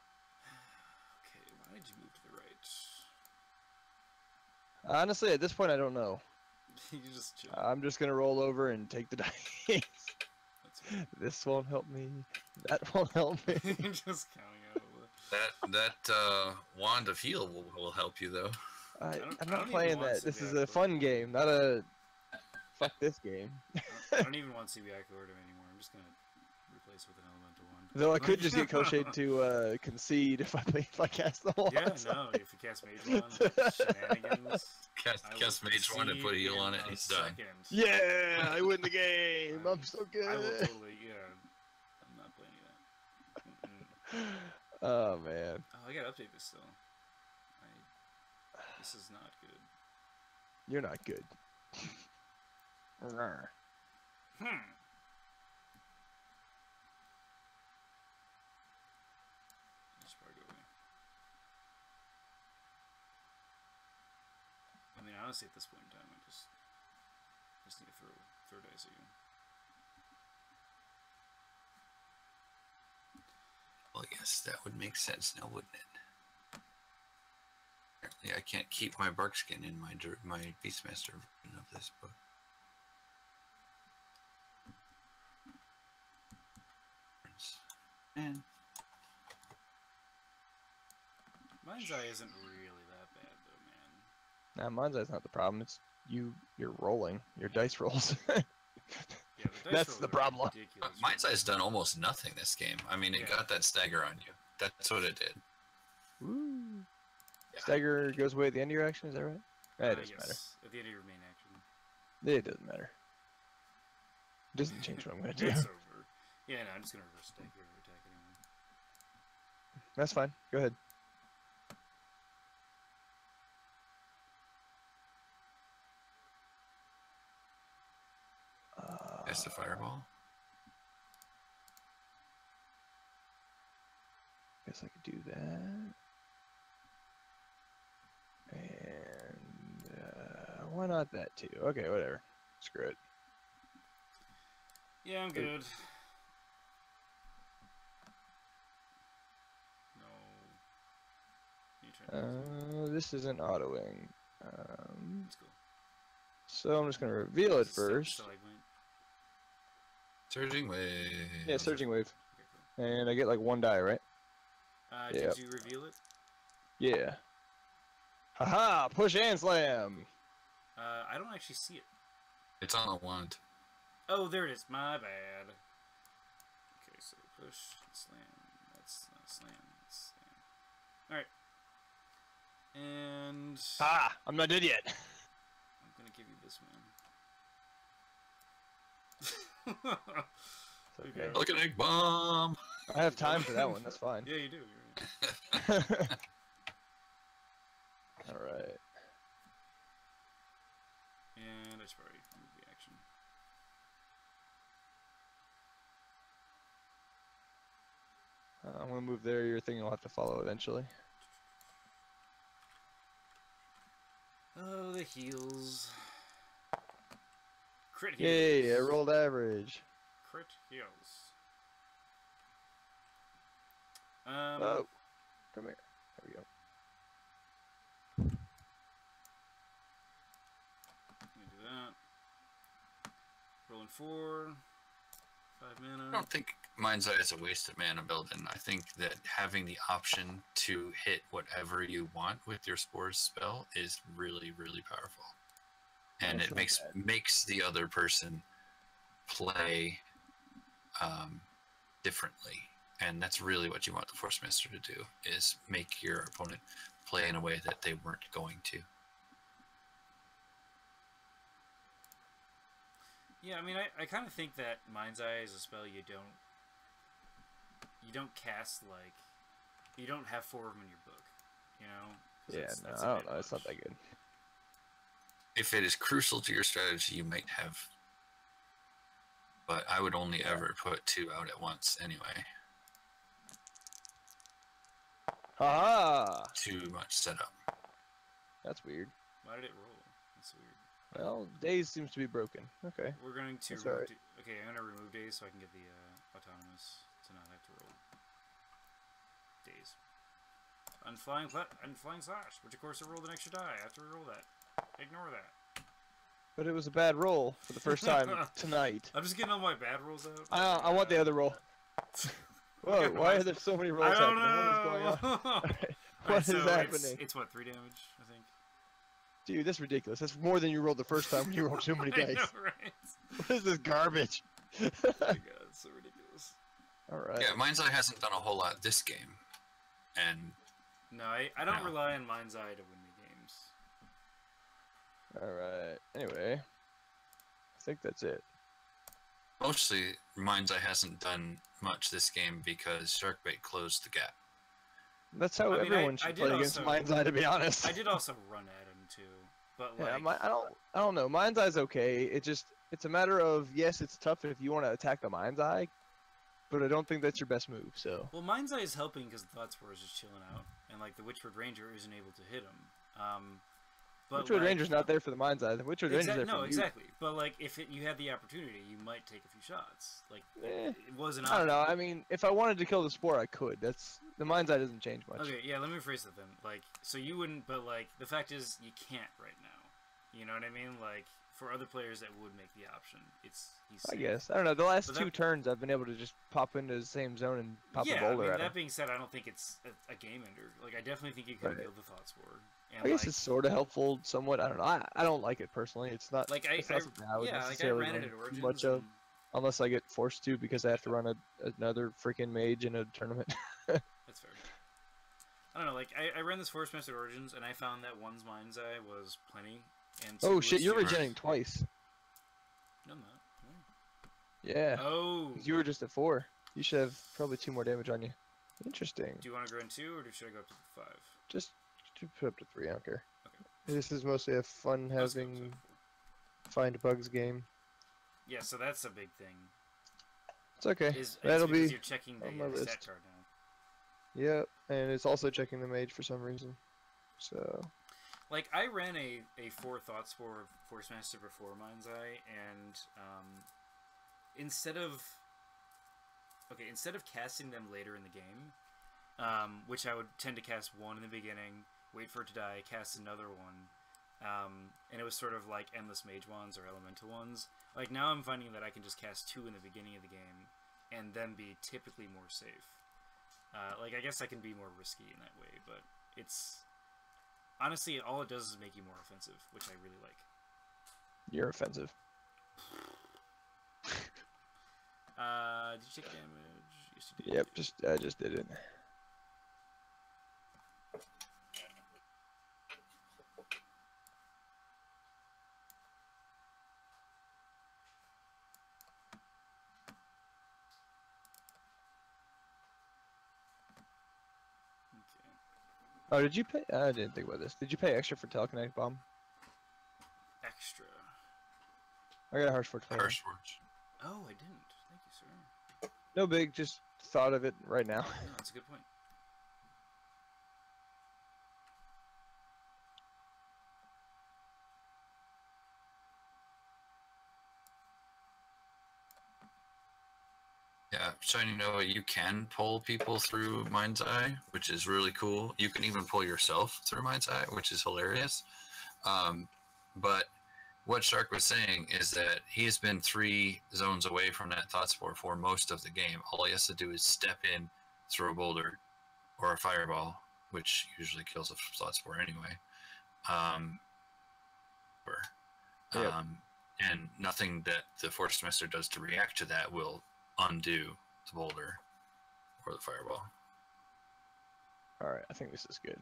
Okay, why did you move to the right? Honestly, at this point, I don't know. You just chill. I'm just gonna roll over and take the dice. That's it. This won't help me. That won't help me. You're just counting out. That Wand of Heal will help you, though. I'm I don't not even playing want that. This is symbiotic a fun orb. game, not a fuck this game. I don't even want symbiotic orb anymore. I'm just gonna replace with an elemental one. Though I could just get Coshade to concede if I cast the wand. Yeah, no. If you cast Mage Wand, shenanigans. I will Cast Mage Wand and put a concede heal on it, in a he's done. second. Yeah, I win the game. I'm so good. I will totally. Yeah, I'm not playing that. Mm-mm. Oh man. Oh, I gotta update this still. This is not good. You're not good. Rawr. Just probably go away. I mean, honestly, at this point in time, I just need to throw dice at you. Well, yes, that would make sense now, wouldn't it? Apparently, I can't keep my barkskin in my Beastmaster version of this book. And Mind's Eye isn't really that bad, though, man. Nah, Mind's Eye's not the problem. It's you're rolling. Your dice rolls. Yeah, the dice That's rolls the are problem. ridiculous. Mind's Eye's done almost nothing this game. I mean, it Yeah. got that stagger on you. That's what it did. Woo. Yeah. Stagger goes away at the end of your action, is that right? That doesn't yes. At the end of your main action. matter. It doesn't matter. It doesn't change what I'm gonna do. It's over. Yeah, no, I'm just gonna reverse attack your attack anyway. That's fine. Go ahead. That's the fireball. Guess I could do that. And why not that too? Okay, whatever. Screw it. Yeah, I'm good. No. You try This isn't autoing. Let's go. So I'm just gonna reveal it first. Stalagmite. Surging wave. Yeah, surging wave. Okay, cool. And I get like 1 die, right? Did you reveal it? Yeah. Haha! Push and slam! I don't actually see it. It's on the wand. Oh, there it is. My bad. Okay, so push, slam. That's not slam. That's slam. Alright. And... Ah! I'm not dead yet! I'm gonna give you this one. It's okay. Like an egg bomb! I have time for that one, that's fine. Yeah, you do. You're right. Alright. And I should probably move the action. I'm gonna move there, your thing will have to follow eventually. Oh, the heals. Crit heals. Yay, I rolled average. Crit heals. Oh, come here. There we go. Gonna do that. Rolling 4. 5 mana. I don't think Mind's Eye is a wasted mana building. I think that having the option to hit whatever you want with your Spores spell is really, really powerful. And That's it not makes the other person play differently. And that's really what you want the Force Master to do, is make your opponent play in a way that they weren't going to. Yeah, I mean, I kind of think that Mind's Eye is a spell you don't cast, like, you don't have 4 of them in your book, you know? Yeah, That's no, a I bit don't know, it's not much. that good. If it is crucial to your strategy, you might have. But I would only ever put 2 out at once anyway. Haha! Too much setup. That's weird. Why did it roll? That's weird. Well, Daze seems to be broken. Okay. We're going to That's all right. okay, I'm gonna remove Daze so I can get the autonomous to not have to roll Daze. Unflying slash, which of course I rolled an extra die. I have to reroll that. Ignore that. But it was a bad roll for the first time tonight. I'm just getting all my bad rolls out. I want the other roll. Whoa, why are there so many rolls I don't happening? What is going on? know. What is happening? It's what, 3 damage, I think. Dude, that's ridiculous. That's more than you rolled the first time when you rolled so many I dice. know, right? What is this garbage? Oh my god, it's so ridiculous. Alright. Yeah, Mind's Eye hasn't done a whole lot this game. And No, I don't No. rely on Mind's Eye to win me games. Alright. Anyway. I think that's it. mostly Mind's Eye hasn't done much this game because Sharkbait closed the gap. That's how I mean, everyone I should did play against also- Mind's Eye, to be honest. I did also run at him too, but Yeah, like, I don't know. Mind's Eye's okay. It's a matter of, yes, it's tough if you want to attack the Mind's Eye, but I don't think that's your best move. So well, Mind's Eye is helping because the Thoughtspore is just chilling out, and like the Witchwood Ranger isn't able to hit him. But Witchwood like, Ranger's not there for the Mind's Eye. The Witchwood Ranger's there for no, you. exactly. But like, if you had the opportunity, you might take a few shots. Like, Eh, it was an I don't option. know. I mean, if I wanted to kill the Spore, I could. The Mind's Eye doesn't change much. Okay, yeah, let me rephrase that then. Like, so you wouldn't, but like, the fact is, you can't right now. You know what I mean? Like, for other players that would make the option, he's I safe. guess. I don't know. The last But 2 that- turns, I've been able to just pop into the same zone and pop Yeah, a I boulder mean, at that him. being said, I don't think it's a game ender. Like, I definitely think you could have Right. killed the Thoughtspore. And I guess like, it's sort of helpful somewhat. I don't know. I don't like it personally. It's not. like it's not something I would yeah, like I necessarily ran it run at too Origins. much of, and- unless I get forced to because I have to run another freaking mage in a tournament. That's fair. I don't know, like, I ran this Force Master Origins, and I found that one's Mind's Eye was plenty, and Oh two shit, was you're too regenerating twice. No, I'm not. No. Yeah. Oh! 'Cause you were just at 4. You should have probably 2 more damage on you. Interesting. Do you want to grow in 2, or should I go up to 5? Just put up to 3, I don't care. Okay. This is mostly a fun Let's go, having so. find bugs game. Yeah, so that's a big thing. It's okay. Is That'll be you're checking the on my stat list. card now. Yep, and it's also checking the mage for some reason. So Like, I ran a 4 Thought Spore Force Master before Mind's Eye, and instead of casting them later in the game, which I would tend to cast one in the beginning, wait for it to die, cast another one, and it was sort of like endless mage wands or elemental ones. Like, now I'm finding that I can just cast 2 in the beginning of the game, and then be typically more safe. Like, I guess I can be more risky in that way, but it's... Honestly, all it does is make you more offensive, which I really like. you're offensive. Did you check damage? Yes, you did. Yep, I just did it. Okay. Oh, did you pay? I didn't think about this. Did you pay extra for telekinetic bomb? Extra. I got a harsh for 20. Harsh words. Oh, I didn't. Thank you, sir. No big, just thought of it right now. No, that's a good point. Yeah, Shiny Nova, you can pull people through Mind's Eye, which is really cool. You can even pull yourself through Mind's Eye, which is hilarious. But what Shark was saying is that he's been 3 zones away from that Thought Spore for most of the game. All he has to do is step in, throw a boulder, or a fireball, which usually kills a Thought Spore anyway. Yep. And nothing that the Force Master does to react to that will undo the boulder or the fireball. Alright, I think this is good.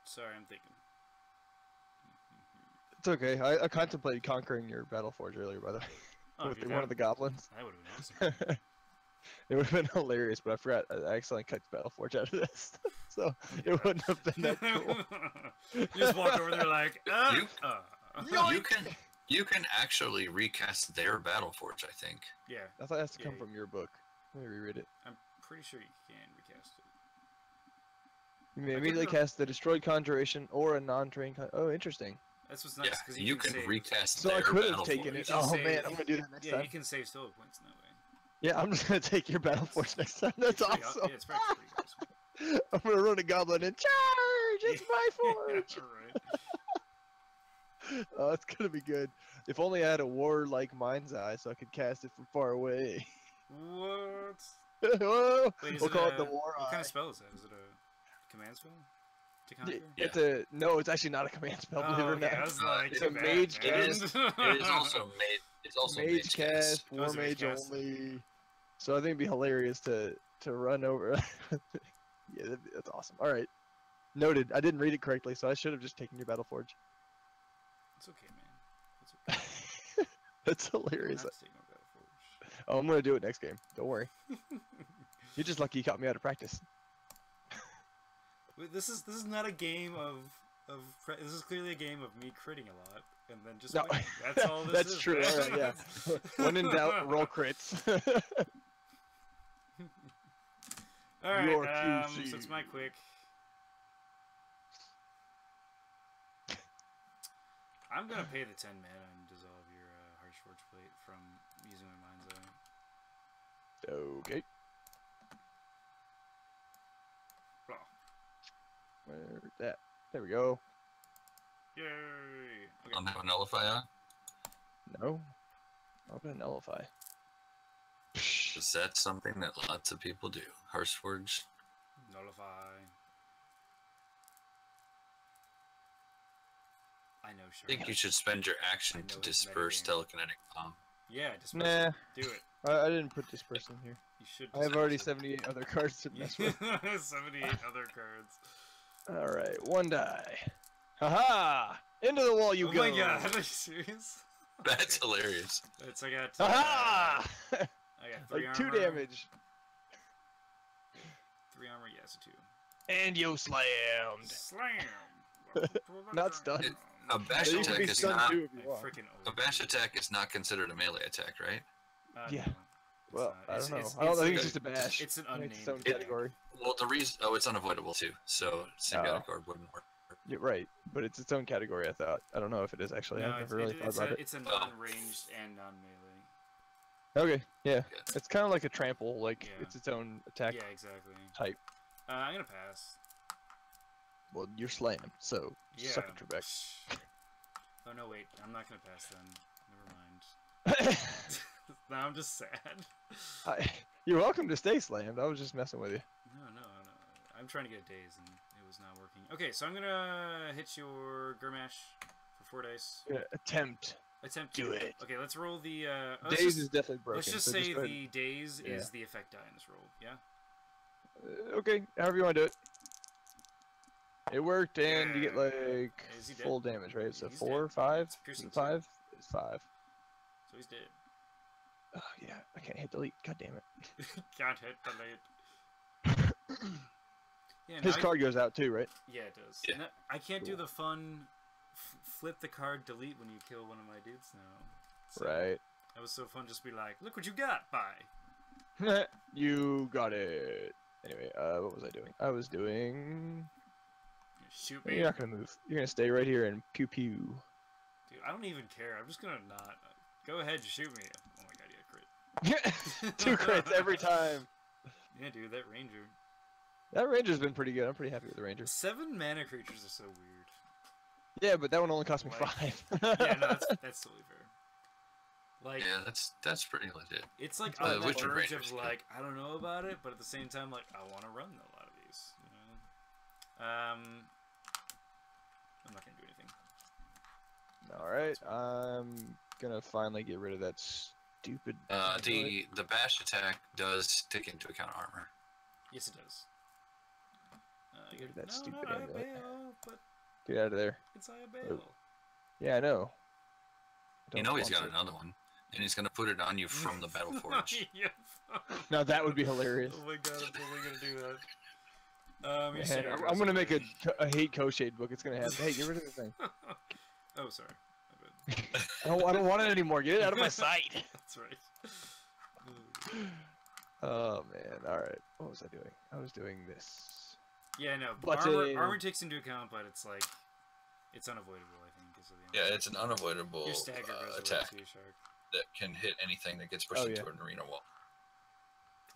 Sorry, I'm thinking. It's okay. I contemplated conquering your battle forge earlier, by the way. Oh, With if you one of the goblins. That would have been awesome. It would have been hilarious, but I forgot. I accidentally cut the battle forge out of this, so it wouldn't have been that cool. You just walked over there like, You can actually recast their battle forge, I think. Yeah, I thought it has to come Yeah. from your book. Let me reread it. I'm pretty sure you can recast it. You may I immediately couldn't- cast the destroyed conjuration or a non-trained Oh, interesting. That's what's nice, Yeah, because you can save. recast So their I could have battle taken forge. it. You can Oh save- man, I'm gonna do that next Yeah, time. you can save skill points in that way. Yeah, I'm just gonna take your battle force next time. That's It's pretty awesome. Yeah, it's pretty awesome. I'm gonna run a goblin and charge. It's my forge. Alright. Oh, it's gonna be good. If only I had a war-like mind's eye, so I could cast it from far away. What? Whoa, Wait, is we'll it call a- it the war What eye. kind of spell is that? Is it a command spell? To conquer? Yeah. It's a no. It's actually not a command spell. Believe it or okay, I not. was like, It's too a bad, mage man. It is also made. It's also Mage cast, Oh, war it's a mage mage cast. only. So I think it'd be hilarious to run over. Yeah, that's awesome. All right, noted. I didn't read it correctly, so I should have just taken your battle forge. It's okay, man. It's okay. That's You don't hilarious. have to take my battle forge. Oh, I'm gonna do it next game. Don't worry. You're just lucky you caught me out of practice. Wait, this is not a game of this is clearly a game of me critting a lot and then just No, winning. That's all this that's is. true. man. All right, yeah. When in doubt, roll crits. All Your right, QC. so it's my quick. I'm gonna pay the 10 mana and dissolve your Harsh Forge Plate from using my Mind's Eye. Okay. Oh. Where's that? There we go. Yay! Okay. On that Nullify on? No. I'm gonna nullify. Is that something that lots of people do? Hearthforge? Nullify. I know, I think you should spend your action to disperse telekinetic bomb. Yeah, disperse. Nah. It. Do it. I didn't put disperse in here. You should. I have already 78 other cards to mess with. 78 other cards. Alright, 1 die. Haha! Into the wall you go! Oh my god, are you serious? That's hilarious. It's, I got... Haha! I got 3 like armor. 2 damage. 3 armor, yes, 2. And you slammed! Slam! Not stunned. A bash You attack can be is stunned not. too if you want. Freaking A bash attack is not considered a melee attack, right? Yeah. No, Well, not. I don't know. It's I think a- it's just a bash. It's an I think unnamed its own attack. category. Well, the reason. Oh, it's unavoidable too. So symbiotic orb wouldn't work. You're right, but it's its own category, I thought. I don't know if it is actually. No, I've never really thought about it. it's a non-ranged and non-melee. Okay, yeah. Okay. It's kind of like a trample, like Yeah. it's its own attack Yeah, exactly. type. I'm gonna pass. Well, you're slammed, so Yeah. suck it, Trebek. Oh no, wait. I'm not gonna pass then. Never mind. No, I'm just sad. You're welcome to stay slammed. I was just messing with you. No. I'm trying to get a daze and it was not working. Okay, so I'm gonna hit your Gurmash for 4 dice. Yeah, attempt. Attempt Do to. it. Okay, let's roll the. Daze is definitely broken. Let's just so say go ahead. the daze Yeah. is the effect die in this roll. Yeah. Okay, however you want to do it. It worked, and you get Yeah. like Is he dead? full damage, right? So He's 4, dead. 5, It's piercing 5. It's 5. So he's dead. Oh yeah, I can't hit delete. God damn it. Can't hit delete. Yeah, His now card goes out too, right? Yeah, it does. Yeah. No, I can't do Cool. the fun flip the card delete when you kill one of my dudes now. So, Right. That was so fun. Just be like, look what you got. Bye. You got it. Anyway, what was I doing? I was doing. Shoot me. You're not gonna move. You're gonna stay right here and pew pew. Dude, I don't even care. I'm just gonna not. Go ahead, shoot me. Oh my god, yeah, crit. 2 crits every time. Yeah, dude, that ranger. That ranger's been pretty good. I'm pretty happy with the ranger. 7 mana creatures are so weird. Yeah, but that one only cost me Like- 5. Yeah, no, that's totally fair. Like, Yeah, that's pretty legit. it's like Oh, on the Witcher verge Ranger's of good. like, I don't know about it, but at the same time, like, I want to run a lot of these. You know? I'm not gonna do anything. All right, I'm gonna finally get rid of that stupid. The bash attack does take into account armor. Yes, it does. Get rid of that no, stupid not amulet. Iabale, but Get out of there. it's Iabale. Yeah, I know. You Don't know he's got want another one, and he's gonna put it on you from the battle forge. Yeah. it. Now that would be hilarious. Oh my god, I'm totally gonna do that. Man, You're saying I'm gonna make a hate Coshade book. It's gonna have. Hey, get rid of the thing. Oh, sorry. My bad. I don't want it anymore. Get it out of my sight. That's right. Oh man. All right. What was I doing? I was doing this. Yeah, no. But, Armor takes into account, but it's like it's unavoidable. I think. Is the Yeah, it's an unavoidable Your stagger goes away attack to your shark. that can hit anything that gets pushed Oh, into yeah. an arena wall,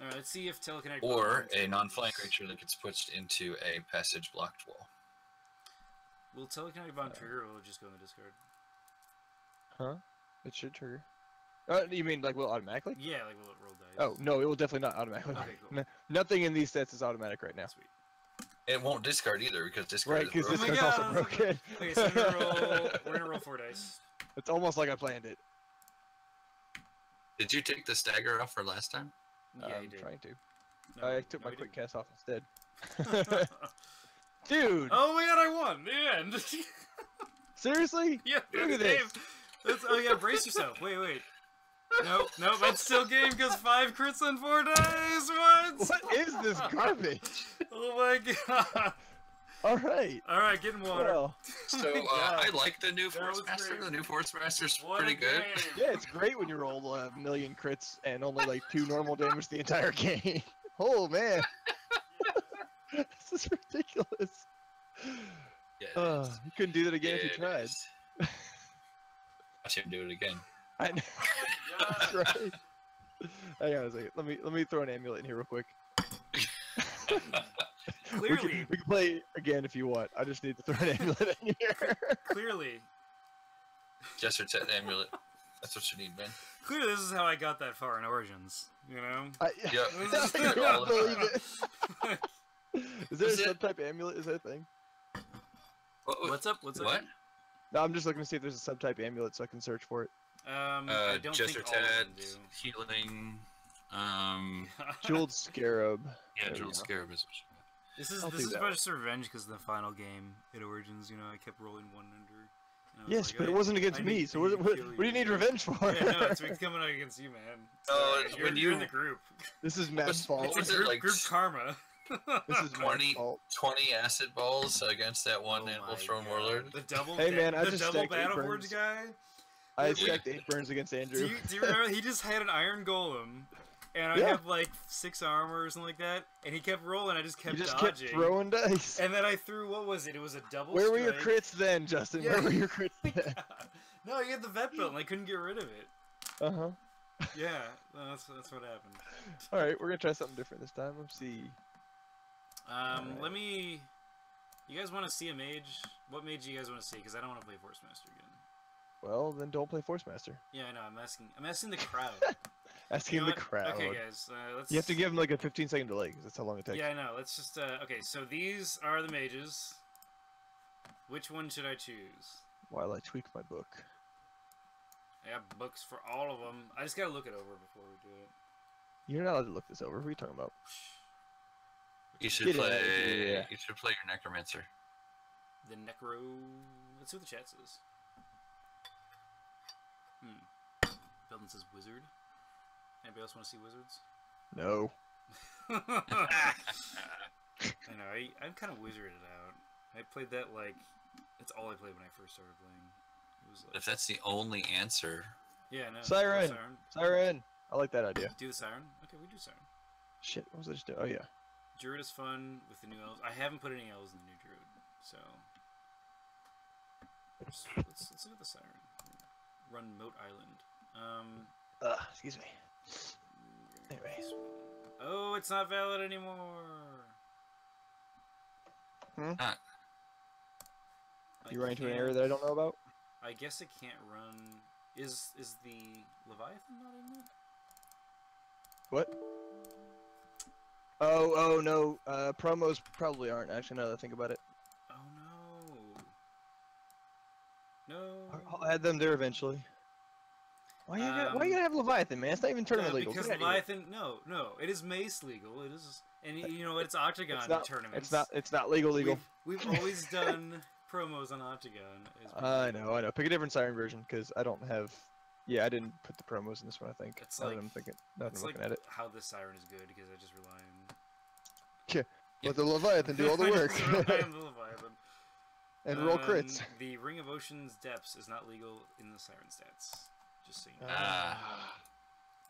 All right, let's see if telekinetic. or bomb- a non-flying creature that gets pushed into a passage blocked wall. Will telekinetic bomb trigger, or will it just go in the discard? Huh? It should trigger. You mean like will automatically? Yeah, like will it roll dice? Oh no, it will definitely not automatically. Okay, cool. Nothing in these sets is automatic right now. Sweet. It won't discard either because discard Right, is because broken. this Oh my card's God, also broken. Okay, so we're gonna roll 4 dice. It's almost like I planned it. Did you take the stagger off for last time? Yeah, you I'm did. trying to. No, I took no, my you quick didn't. cast off instead. Dude, Oh my god, I won! The end! seriously? Yeah, Look at that's this. game. That's, oh yeah, brace yourself. Wait. Nope, that's still game because 5 crits on 4 dice. What? What is this garbage? Oh my god! All right. All right, get in water. Well, So God. I like the new That Force was Master. great. The new Force Master's What pretty a good. game. yeah, it's great when you roll a million crits and only like 2 normal damage the entire game. Oh man, this is ridiculous. Yeah, You couldn't do that again if you it tried. is. Watch him do it again. I know. That's right. Hang on a second. Let me throw an amulet in here real quick. Clearly, We can play again if you want. I just need to throw an amulet in here. clearly, Jester set amulet. That's what you need, man. Clearly, this is how I got that far in Origins. You know. Yep. I can't believe it. Is there a subtype amulet? Is that a thing? What's up? What's up? What? No, I'm just looking to see if there's a subtype amulet so I can search for it. I don't Jester think all of them Ted, do. healing. Jeweled Scarab. Yeah, There we Jeweled go. Scarab is what you got. This is I'll do this is that. just revenge because the final game in Origins, you know, I kept rolling 1 under. and I was Yes, like, but it wasn't against I me, need so what to do kill you need revenge for? Yeah, no, it's coming out against you, man. Oh, Sorry, when you're in you- the group. This is Matt's fault. What was It's it, a group, like, group karma. This is 20 Matt's fault. 20 acid balls against that one Oh Animal my Throne God. Warlord. The double, Hey, man, I the just double stacked 8 Battleforge burns. guy. I Yeah. stacked 8 burns against Do Andrew. you remember? He just had an Iron Golem, and I Yeah. have like 6 armor or something like that, and he kept rolling. I just You kept just dodging. kept throwing dice. And then I threw, what was it? It was a double Where were your strike. crits then, Justin? Yeah. Where were your crits then? No, you had the vet belt, and I couldn't get rid of it. Uh-huh. Yeah, that's what happened. Alright, we're gonna try something different this time. Let's see. Let me... You guys want to see a mage? What mage do you guys want to see? Because I don't want to play Force Master again. Well, then don't play Force Master. Yeah, I know. I'm asking the crowd. Asking You know the what? crowd. Okay, guys. Let's. You have to give him like a 15-second delay, because that's how long it takes. Yeah, I know. Let's just. Okay, so these are the mages. Which one should I choose? While I tweak my book. I have books for all of them. I just gotta look it over before we do it. You're not allowed to look this over. What are you talking about? You should Get it, play. yeah. You should play your Necromancer. The Necro. Let's see what the chat says. Belden says wizard. Anybody else want to see wizards? No. I know. I'm kind of wizarded out. I played that like. That's all I played when I first started playing. It was like. If that's the only answer, Yeah, no. Siren! Siren! I like that idea. Do the siren? Okay, we do siren. Shit, what was I just doing? Oh, yeah. Druid is fun with the new elves. I haven't put any elves in the new druid, so let's look at the siren. Run Moat Island. Excuse me. Anyway. Oh, it's not valid anymore. Ah, You ran into an area that I don't know about? I guess it can't run. Is the Leviathan not in it? What? Oh no. Promos probably aren't, actually, now that I think about it. Oh no. No. I'll add them there eventually. Why you gotta have Leviathan, man? It's not even tournament legal. Because Get outta here. Leviathan, no, it is mace legal. It is, and you know it's Octagon It's not, tournaments. it's not legal. We've always done promos on Octagon. I know. Pick a different Siren version, because I don't have... Yeah, I didn't put the promos in this one, I think. It's Now that like- I'm thinking, now that I'm It's looking like at it. how this siren is good because I just rely on. Yeah, let the Leviathan do all the work. I just rely on the Leviathan. And roll crits. The Ring of Ocean's Depths is not legal in the siren stats. Just so you know.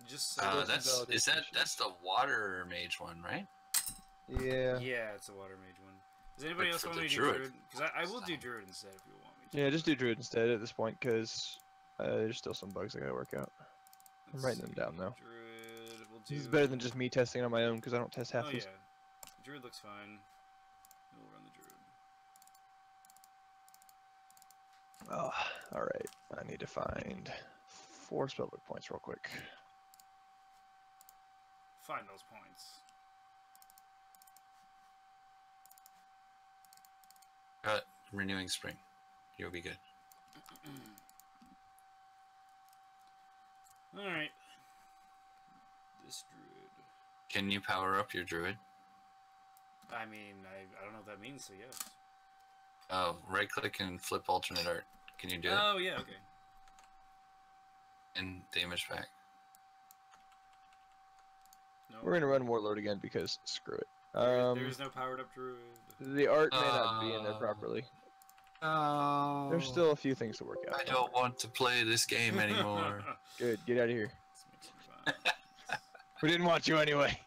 Just so that's the water mage one, right? Yeah. yeah, it's a water mage one. Does anybody But else for want the me to do druid. druid? Because I will do druid instead if you want me to. Yeah, just do Druid instead at this point, because there's still some bugs I gotta work out. I'm Let's writing them see. down, though. Druid, we'll do. This is better than just me testing on my own, because I don't test half Oh these. yeah, druid looks fine. We'll run the druid. Oh, alright. I need to find 4 spellbook points real quick. Find those points. Renewing Spring. You'll be good. Alright. This druid. Can you power up your druid? I mean, I don't know what that means, so yes. Oh, right click and flip alternate art. Can you do it? Oh, yeah, okay. And damage back. No, We're gonna run Warlord again, because screw it. there's no powered up druid. The art may not be in there properly. Oh. There's still a few things to work out. I don't want to play this game anymore. Good, get out of here. Let's make some fun. We didn't want you anyway.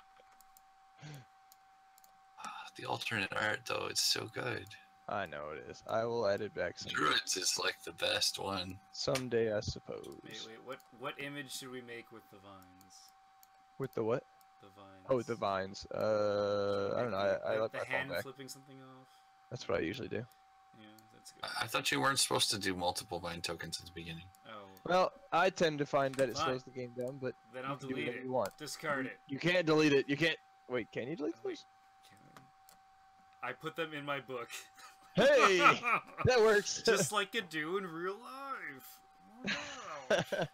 The alternate art, though, it's so good. I know it is. I will add it back Druids is like the best one. someday, I suppose. Wait, what image should we make with the vines? With the what? The vines. Oh, with the vines. I don't know. I let the my phone hand back. flipping something off. That's what I usually do. Yeah, that's good. I thought you weren't supposed to do multiple vine tokens at the beginning. Oh. Well, I tend to find that it Fine. slows the game down, but Then you I'll can do delete whatever it. you want. Discard it. You can't delete it. You can't. Wait, can you delete Oh, wait. those? I put them in my book. Hey, that works. Just like you do in real life. Wow, guys.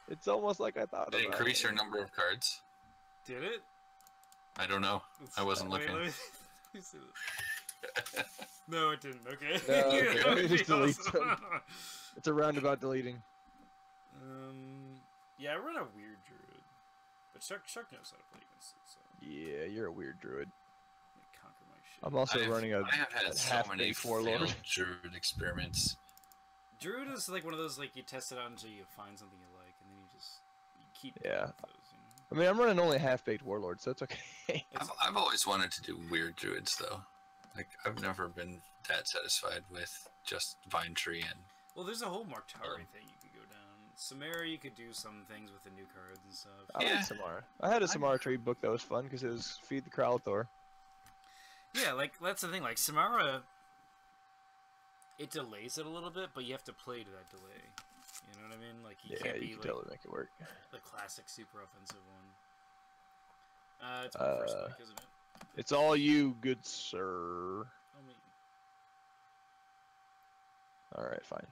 It's almost like I thought. Did it about increase it. your number of cards? Did it? I don't know. I wasn't Wait, looking. let me see this. No, it didn't. Okay. No, okay, That would just be delete awesome. It's a roundabout deleting. Yeah, I run a weird druid, but Shark knows how to play against it, so Yeah, you're a weird druid. I'm gonna conquer my shit. I'm also running a I have had so many half-baked warlord. failed druid experiments. Druid is like one of those, like, you test it out until you find something you like, and then you keep Yeah. going with those, you know? I mean, I'm running only half-baked warlord, so it's okay. I've always wanted to do weird druids though. Like I've never been that satisfied with just vine tree and. Well, there's a whole Martari thing you could go down. Samara, you could do some things with the new cards and stuff. I like Samara. I had a Samara tree book that was fun because it was feed the Kralathor. Yeah, like, that's the thing. Like, Samara, it delays it a little bit, but you have to play to that delay. You know what I mean? Like, you can't be, you can like, totally make it work. the classic super offensive one. It's my first pick, isn't it? It's all you, good sir. Oh, me. Alright, fine.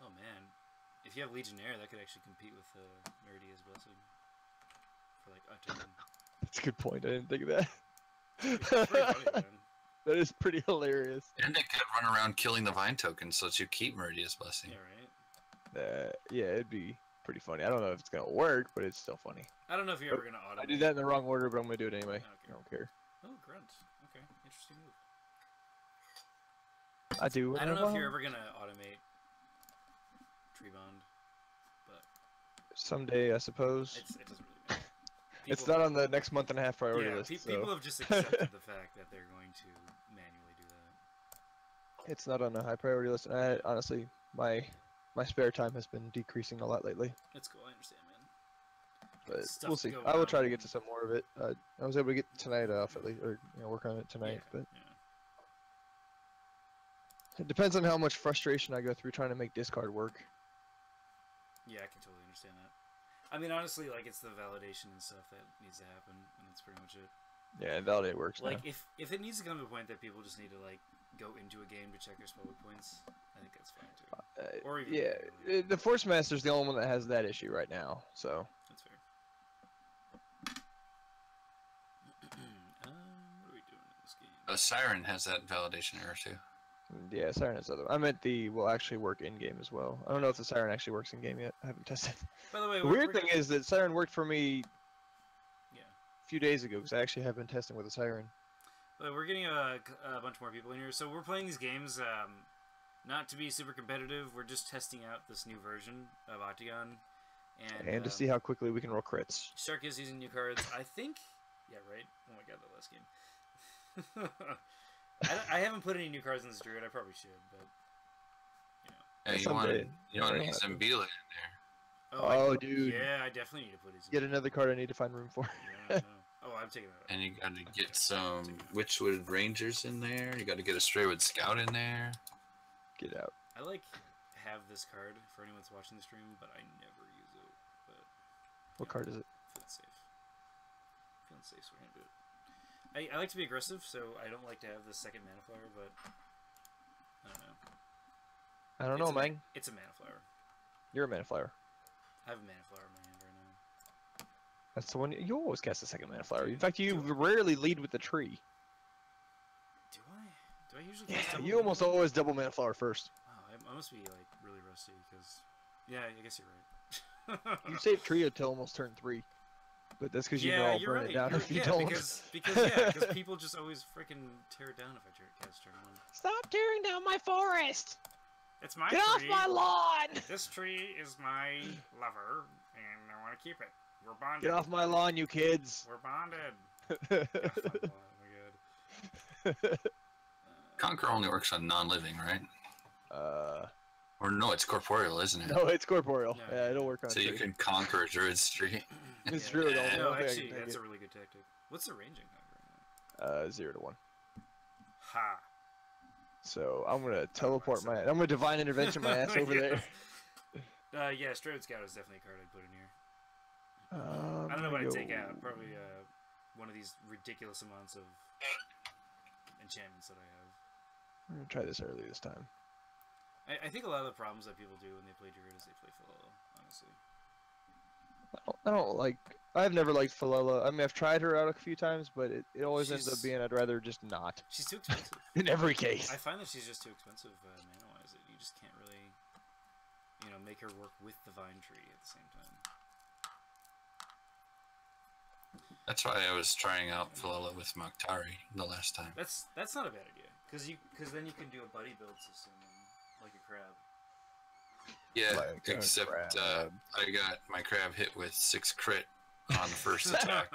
Oh, man. If you have Legionnaire, that could actually compete with Meridia's Blessing. For, like, a token. That's a good point. I didn't think of that. It's pretty funny, man. That is pretty hilarious. And they could run around killing the vine tokens so that you keep Meridia's Blessing. Yeah, right? Yeah, it'd be pretty funny. I don't know if it's gonna work, but it's still funny. I don't know if you're ever going to automate. I did that in the wrong order, but I'm gonna do it anyway. Okay. I don't care. Oh, Grunt. Okay, interesting move. I do. I don't know if you're ever going to automate Tree Bond, but Someday, I suppose. it doesn't really matter. It's not on the next month and a half priority Yeah, list. people So. have just accepted the fact that they're going to manually do that. It's not on a high priority list. And honestly, my spare time has been decreasing a lot lately. That's cool, I understand, man. But Stuff we'll to see. go I will try to on. get to some more of it. I was able to get tonight off at least, or work on it tonight. Yeah, But yeah. it depends on how much frustration I go through trying to make discard work. Yeah, I can totally understand that. I mean, honestly, like, it's the validation and stuff that needs to happen, and that's pretty much it. Yeah, and validate works. Like, now. if it needs to come to a point that people just need to, like, go into a game to check their spellbook points, I think that's fine, too. Or even yeah, the Force Master's the only one that has that issue right now. So That's fair. What are we doing in this game? Siren has that validation error too. yeah, Siren has other. I meant the will actually work in game as well. I don't know if the Siren actually works in game yet. I haven't tested. By the way, The weird thing is that Siren worked for me yeah. a few days ago because I actually have been testing with a Siren. But we're getting a bunch more people in here. So we're playing these games not to be super competitive. We're just testing out this new version of Octagon. And to see how quickly we can roll crits. Shark is using new cards. I think... Yeah, right? Oh my god, that last game. I haven't put any new cards in this Druid. I probably should, but... You know. Yeah, you want to use Zambila in there. Oh, dude. Yeah, I definitely need to put his... Yet another card I need to find room for. Yeah, I know. Oh, I'm taking that out. And you got to get some Witchwood Rangers in there. You got to get a Straywood Scout in there. Get out. I have this card for anyone that's watching the stream, but I never use it. But What card is it? feeling safe. Feeling safe, so we're gonna do it. I like to be aggressive, so I don't like to have the second mana flower, but I don't know. I don't know, man. It's a mana flower. You're a mana flower. I have a mana flower in my hand right now. That's the one you always cast a second mana flower. In fact, you rarely lead with the tree. Do I? Do I usually cast double You almost mana? always double mana flower first. Wow, I must be like really rusty because, yeah, I guess you're right. You save trio till almost turn 3, but that's because you know I'll you're burn right. it down if you yeah, don't. because people just always freaking tear it down if I cast turn 1. Stop tearing down my forest! It's my Get off tree. my lawn! This tree is my lover, and I want to keep it. We're bonded. Get off my lawn, you kids! We're bonded. Get off my lawn, oh my god. Conquer only works on non-living, right? Or no, it's corporeal, isn't it? No, it's corporeal. No. Yeah, it'll work on So tree. you can conquer a Druid's tree. It's true. Yeah, I no, don't think I actually, can that's a take really good tactic. What's the ranging right now? it. 0 to 1. Ha! So I'm gonna teleport my. I'm gonna divine intervention my ass over there. Yeah, Strode Scout is definitely a card I'd put in here. I don't know what I'd take out. Probably one of these ridiculous amounts of enchantments that I have. I'm gonna try this early this time. I think a lot of the problems that people do when they play Druid is they play Philolo, honestly. I don't like. I've never liked Philolo. I mean, I've tried her out a few times, but it always ends up being I'd rather just not. She's too expensive. In every case. I find that she's just too expensive mana-wise. You just can't really, you know, make her work with the Vine Tree at the same time. That's why I was trying out Philolo with Mokhtari the last time. That's not a bad idea, because then you can do a buddy build system like a crab. Yeah, Like except I got my crab hit with 6 crit on the first attack,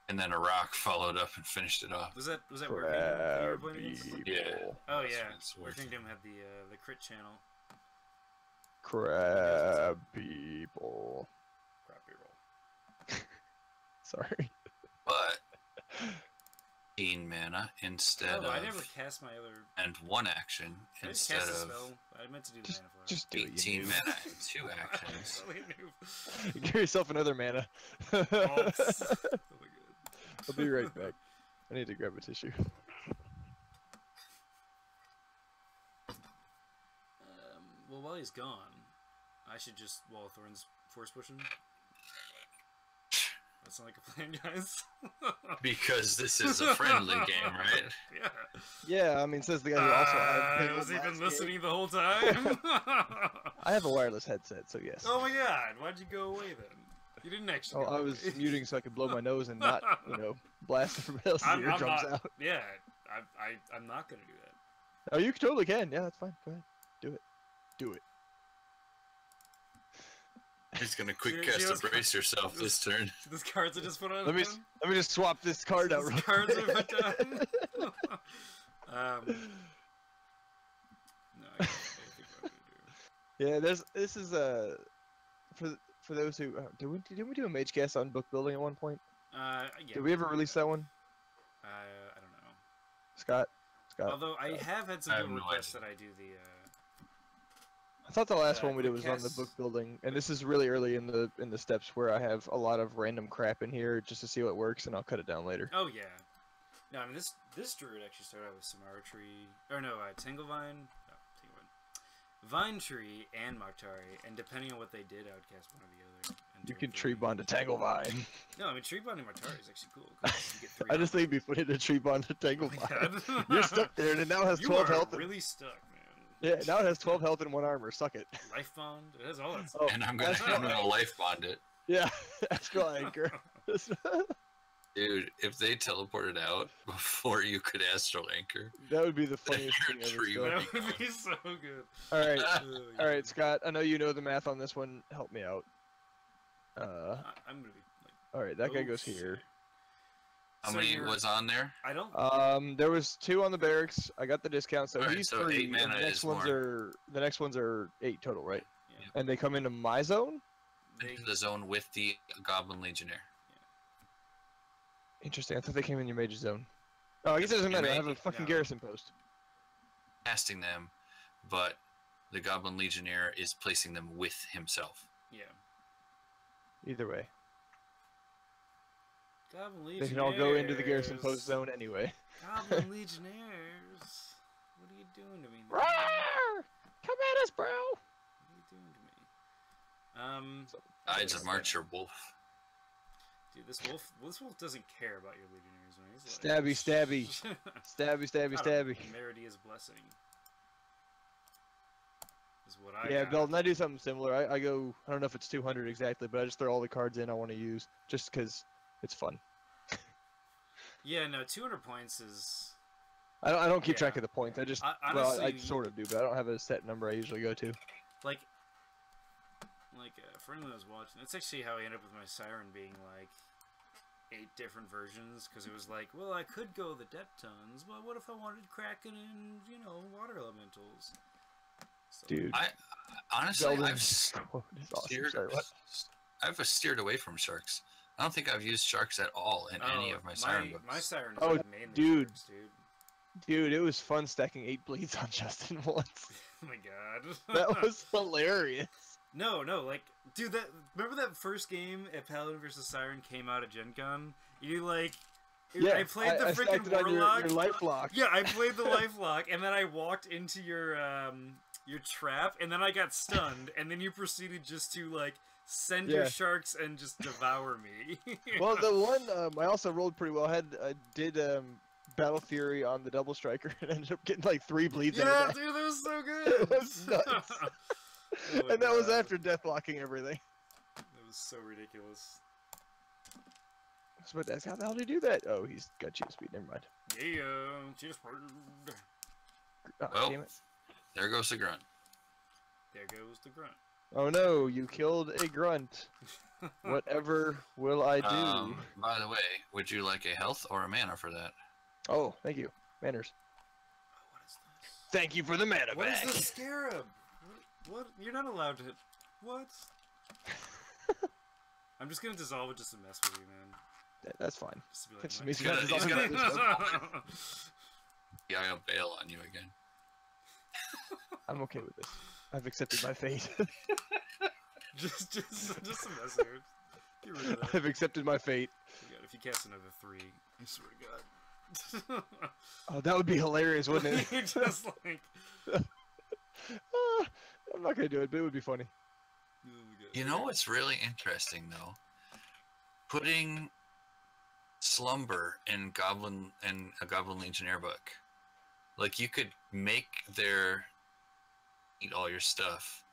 and then a rock followed up and finished it off. Was that working? You were playing against? Yeah. Oh yeah. Our Kingdom had the crit channel. Crab people. Crap roll. Sorry. But 18 mana instead I of never cast my other. and 1 action I instead cast a of spell. I meant to do the mana flower. Just do it. 18 mana and 2 actions. Give yourself another mana. Oh my god. I'll be right back. I need to grab a tissue. Well, while he's gone, I should just Wall of Thorns force push him. That sound like a plan, guys? Because this is a friendly game, right? Yeah. Yeah, I mean, says the guy who also I was even listening the whole time. I have a wireless headset, so yes. Oh my god, why'd you go away then? You didn't actually. Oh, I was muting so I could blow my nose and not, blast everybody else's I'm eardrums not, out. Yeah, I'm not gonna do that. Oh, you totally can. Yeah, that's fine. Go ahead. Do it. Do it. He's gonna quick cast a brace yourself this turn. These cards I just put on. Let me just swap this card out. These cards I put down. No, I think what I'm gonna do. Yeah, this is for those who did we do a mage cast on book building at one point? Yeah. Did we ever release that one? I don't know. Scott. Although I have had some people request that I do the. I thought the last one we did was on the cast- book building, and this is really early in the steps where I have a lot of random crap in here just to see what works, and I'll cut it down later. Oh yeah. No, I mean this druid actually started out with Samara Tree, or no, Tanglevine, Vine Tree, and Mokhtari, and depending on what they did, I would cast one or the other. You can tree bond to Tanglevine. No, I mean tree bonding Mokhtari is actually cool. 'Cause you get 3 I just think it'd be funny to tree bond to Tanglevine. You're stuck there, and it now has 12 health. Really stuck, man. Yeah, now it has 12 health and 1 armor. Suck it. Life bond, it has all that stuff. Oh, And I'm gonna life bond it. Yeah, Astral Anchor. Dude, if they teleported out before you could astral anchor, That would be the funniest thing ever. Tree Still. That would be so good. All right, Oh, all right, Scott. I know you know the math on this one. Help me out. I'm gonna be like. All right, that guy goes shit. here. how many was on there? I don't. There was 2 on the barracks. I got the discount, so Alright, he's so 3. 8 mana and the next is ones more. are the next ones are 8 total, right? Yeah. And they come into my zone. Into the zone with the Goblin Legionnaire. Interesting. I thought they came in your mage zone. Oh, I guess it doesn't matter. I have a fucking No. garrison post. Casting them, but the Goblin Legionnaire is placing them with himself. Yeah. Either way, Goblin they Legionnaires. can all go into the garrison post zone anyway. Goblin Legionnaires. What are you doing to me? man? Roar! Come at us, bro! What are you doing to me? Ides of March or Wolf. Dude, this wolf doesn't care about your legionnaires, man. He's Stabby, stabby, stabby, stabby, stabby. Meridia's blessing. Is what I Yeah, got. Belton, I do something similar. I go. I don't know if it's 200 exactly, but I just throw all the cards in I want to use, just because it's fun. Yeah, no, 200 points is. I don't keep Yeah. track of the points. I just Honestly, I sort of do, but I don't have a set number I usually go to. like for anyone who's watching, that's actually how I ended up with my Siren being like 8 different versions, because it was like, well, I could go the Deptons, but what if I wanted Kraken and water elementals? So, Dude, I honestly, Belton's quote is awesome. steered, Sorry, what? I've steered away from sharks. I don't think I've used sharks at all in any of my Siren books. My Siren is Oh, like mainly dude. sharks, dude. Dude, it was fun stacking 8 bleeds on Justin once. Oh my god. That was hilarious. No, like, dude, remember that first game at Paladin vs. Siren came out at Gen Con? You, like, Yeah, I played the I freaking stacked it on Warlock. your life lock. Yeah, I played the life lock, and then I walked into your trap, and then I got stunned, and then you proceeded just to, like, send your sharks and just devour me. Well, the one, I also rolled pretty well. I did Battle Fury on the double striker and ended up getting like 3 bleeds out Yeah, of that. dude, that was so good. It was nuts. Oh and that was God. after deathlocking everything. That was so ridiculous. So my dad's, how the hell did he do that? Oh, he's got cheat speed. Never mind. Yeah, just Oh, damn it. There goes the grunt. there goes the grunt. Oh no, you killed a grunt. Whatever will I do? By the way, would you like a health or a mana for that? Oh, thank you. Manners. Oh, what is this? Thank you for the mana What back. is the scarab? What? You're not allowed to. What? I'm just gonna dissolve it just to mess with you, man. That's fine. Just to be That just like, means He's you gonna- got he's to gonna- Yeah, I'll bail on you again. I'm okay with this. I've accepted my fate. just to mess with you. Get rid of that. I've accepted my fate. Oh God, if you cast another 3, I swear to God. Oh, that would be hilarious, wouldn't it? You're just like. I'm not gonna do it, but it would be funny. Oh my God. You know what's really interesting though? Putting slumber in a Goblin Legionnaire book. Like you could make their eat all your stuff,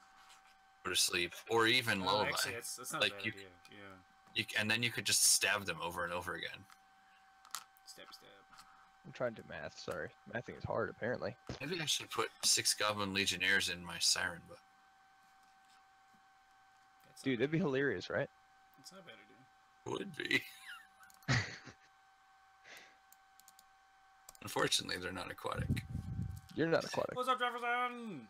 go to sleep, or even lullaby. Actually, that's not Like, a bad you- idea. Yeah. And then you could just stab them over and over again. Stab, stab. I'm trying to do math, sorry. Mathing is hard, apparently. Maybe I should put 6 Goblin Legionnaires in my Siren book. That's Dude, that'd be hilarious, right? It's not a bad idea. Would be. Unfortunately, they're not aquatic. You're not aquatic. What's up, Jefferson?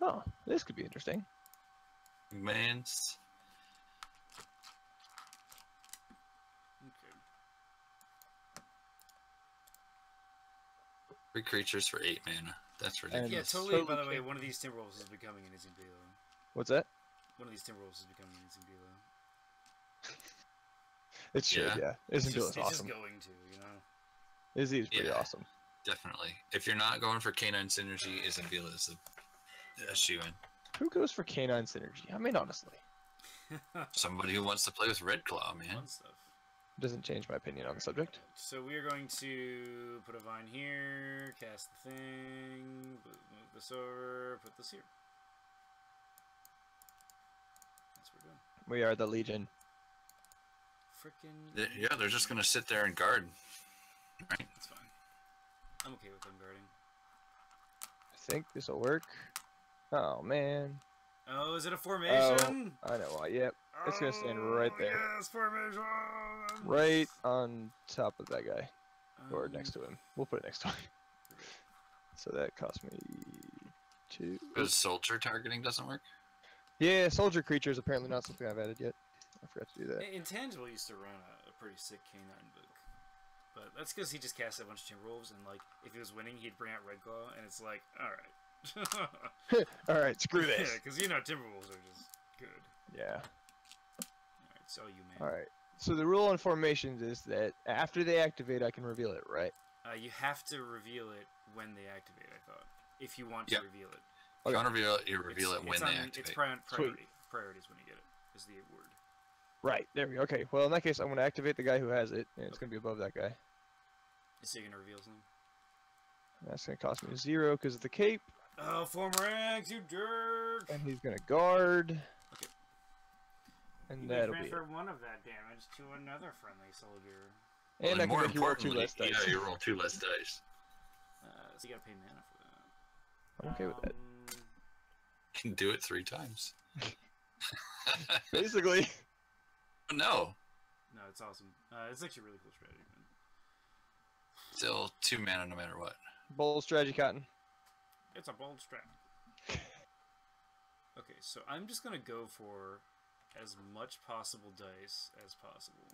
Oh, this could be interesting. Mans. Okay. 3 creatures for 8 mana. That's And ridiculous. Yeah, it's totally. By the totally way, can't- one of these Timberwolves is becoming an Izzy What's that? One of these Timberwolves is becoming an Izzy It should, Yeah. yeah. It's Isn't just awesome? going to, you know. Izzy is pretty Yeah. awesome. Definitely. If you're not going for Canine Synergy, Isabella is a shoe-in. Who goes for canine synergy? I mean, honestly, Somebody who wants to play with Red Claw, man. Fun stuff. doesn't change my opinion on the subject. So we are going to put a vine here, cast the thing, move this over, put this here. That's what we're doing. We are the Legion. Frickin' Yeah, they're just gonna sit there and guard. Right? That's fine. I'm okay with them guarding. I think this will work. Oh, man. Oh, is it a formation? I know why. Yep. It's gonna stand right there. Yes, formation. Right on top of that guy. Or next to him. We'll put it next to him. So that cost me 2. Because soldier targeting doesn't work? Yeah, soldier creature is apparently not something I've added yet. I forgot to do that. Intangible used to run a pretty sick canine book. But that's because he just cast a bunch of Timberwolves, and like, if he was winning, he'd bring out Red Claw, and it's like, alright. Alright, screw Yeah, this. because you know Timberwolves are just good. Yeah. Alright, so you man. Alright. So the rule on formations is that after they activate, I can reveal it, right? You have to reveal it when they activate, I thought. If you want to Yep. reveal it. If you want to reveal it, you reveal it when it's they on- activate. It's priority. Priority is when you get it, is the word. Right. There we go. Okay. Well, in that case, I'm going to activate the guy who has it, and it's going to be above that guy. So you're going to reveal something? That's going to cost me 0 because of the cape, Oh, former ranks, you jerk! and he's going to guard. Okay. And that'll be it. one of that damage to another friendly soldier. And I can more make you roll 2 importantly, less dice. yeah, you roll 2 less dice. So you gotta pay mana for that. I'm okay with that. You can do it 3 times. Basically. No, No, it's awesome. It's actually a really cool strategy, man. still 2 mana no matter what. Bold strategy, Cotton. It's a bold strat. Okay, so I'm just gonna go for as much possible dice as possible.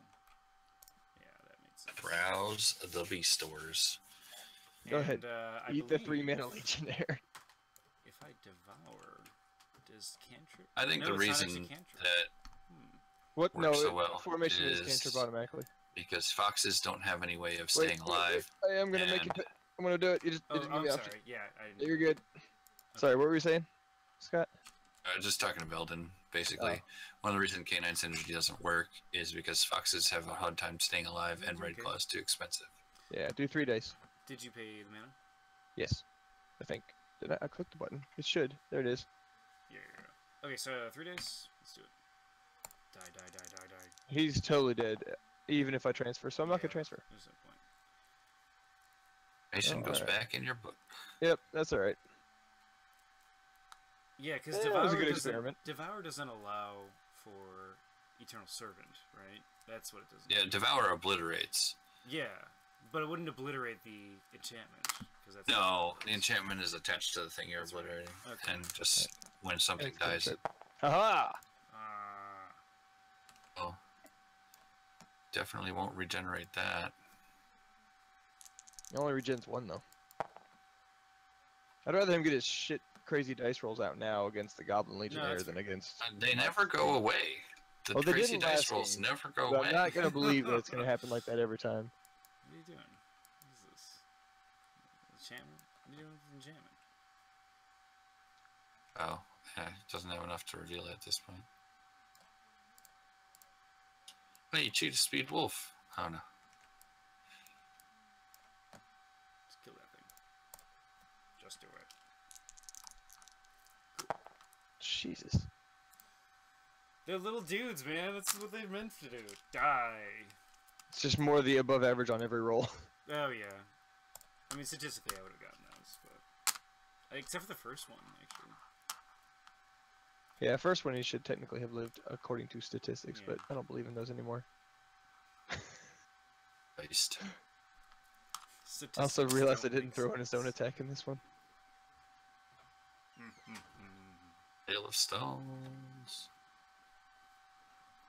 Browse the beast stores. Go ahead. I Eat the believe 3-mana Legionnaire. If I devour, does cantrip? I think No, the it's not reason actually cantrip. that What? works No, so well formation is is cantrip automatically. because foxes don't have any way of Wait, staying alive. I am gonna make and- it. I'm gonna do it. You just Oh, give I'm me option. sorry. Yeah, I didn't. Yeah, you're good. Sorry, what were you saying, Scott? Just talking to Belden, basically. One of the reasons Canine Synergy doesn't work is because foxes have a hard time staying alive and Red Claw is too expensive. Yeah, do 3 dice. Did you pay the mana? Yes, I think. Did I click the button? It should. There it is. Yeah. Okay, so 3 days. Let's do it. Die. He's totally dead, even if I transfer. So I'm not gonna transfer. There's no point. Nation goes alright. back in your book. Yep, that's all right. Yeah, because Yeah, that was a good experiment. Devour doesn't allow for Eternal Servant, right? That's what it doesn't. Yeah, Devour obliterates. Yeah, but it wouldn't obliterate the enchantment because that's No, the enchantment is attached to the thing you're obliterating. Okay. And just when something dies, Haha! oh, definitely won't regenerate that. He only regens 1 though. I'd rather him get his shit crazy dice rolls out now against the Goblin Legionnaire than against. They never go away. The Well, they crazy didn't dice last rolls game, never go But away. I'm not gonna believe that it's gonna happen like that every time. What are you doing? What is this? Enchantment? What are you doing with enchantment? Oh, yeah, it doesn't have enough to reveal it at this point. Hey, you cheat a speed wolf. Oh no. Just kill that thing. Just do it. Jesus. They're little dudes, man. That's what they're meant to do. Die. It's just more the above average on every roll. Oh, yeah. I mean, statistically, I would have gotten those, but... Except for the first one, actually. Yeah, first one he should technically have lived according to statistics, Yeah. but I don't believe in those anymore. Based. I also Statistics realized I don't didn't make throw in his own sense. attack in this one. Hail of Stones.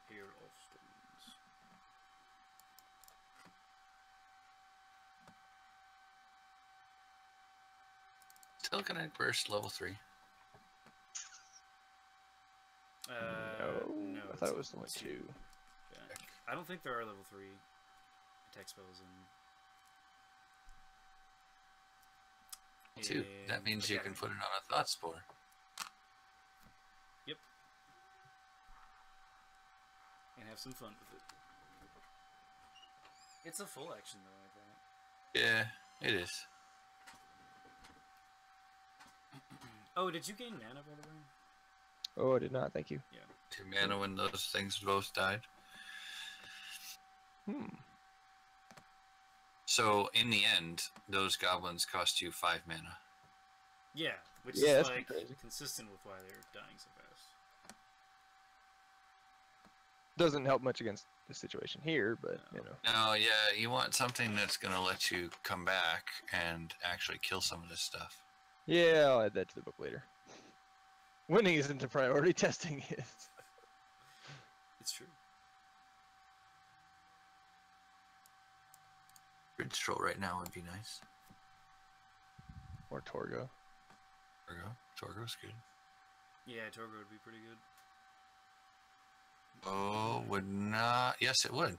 Hail of Stones. Telekinetic Burst level 3. No, I thought it was only 2. Yeah. I don't think there are level 3 attack spells in... 2. That means you can put it on a Thought Spore. Yep. And have some fun with it. It's a full action though, I think. Yeah, it is. Oh, did you gain mana, by the way? Oh, I did not, thank you. Yeah. 2 mana when those things both died. So, in the end, those goblins cost you 5 mana. Yeah, which Yeah, is that's like crazy. consistent with why they're dying so fast. Doesn't help much against the situation here, but, you know. No, yeah, you want something that's going to let you come back and actually kill some of this stuff. Yeah, I'll add that to the book later. Winning isn't the priority, testing is. It's true. Bridge Troll right now would be nice. Or Torgo. Torgo's good. Yeah, Torgo would be pretty good. Oh, would not. Yes, it would.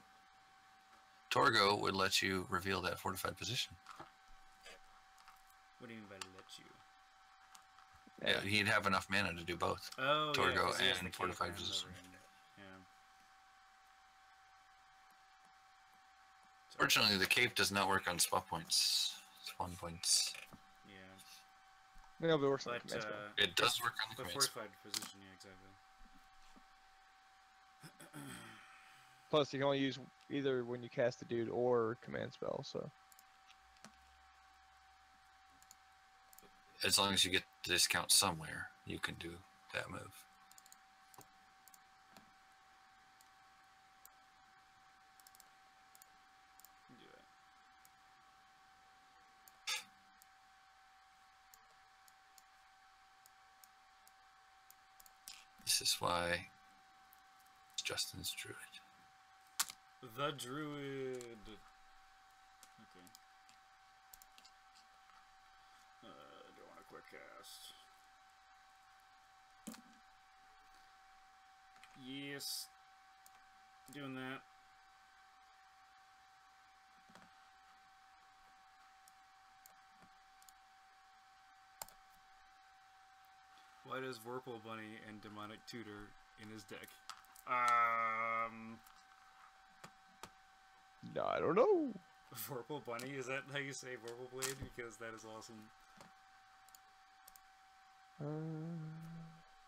Torgo would let you reveal that fortified position. What do you mean by let you? Yeah, he'd have enough mana to do both. Oh, yeah, Torgo 'cause he has and the cape fortified around position. over him. Yeah. Fortunately, the cape does not work on spot points. Spawn points. Yeah. No, but it works on the But, command spell. It does work on the but command spell. fortified position, yeah, exactly. Plus, you can only use either when you cast a dude or command spell, so. As long as you get the discount somewhere, you can do that move. You can do that. This is why Justin's druid. The Druid. cast. Yes. Doing that. Why does Vorpal Bunny and Demonic Tutor in his deck? No, I don't know. Vorpal Bunny? Is that how you say Vorpal Blade? Because that is awesome.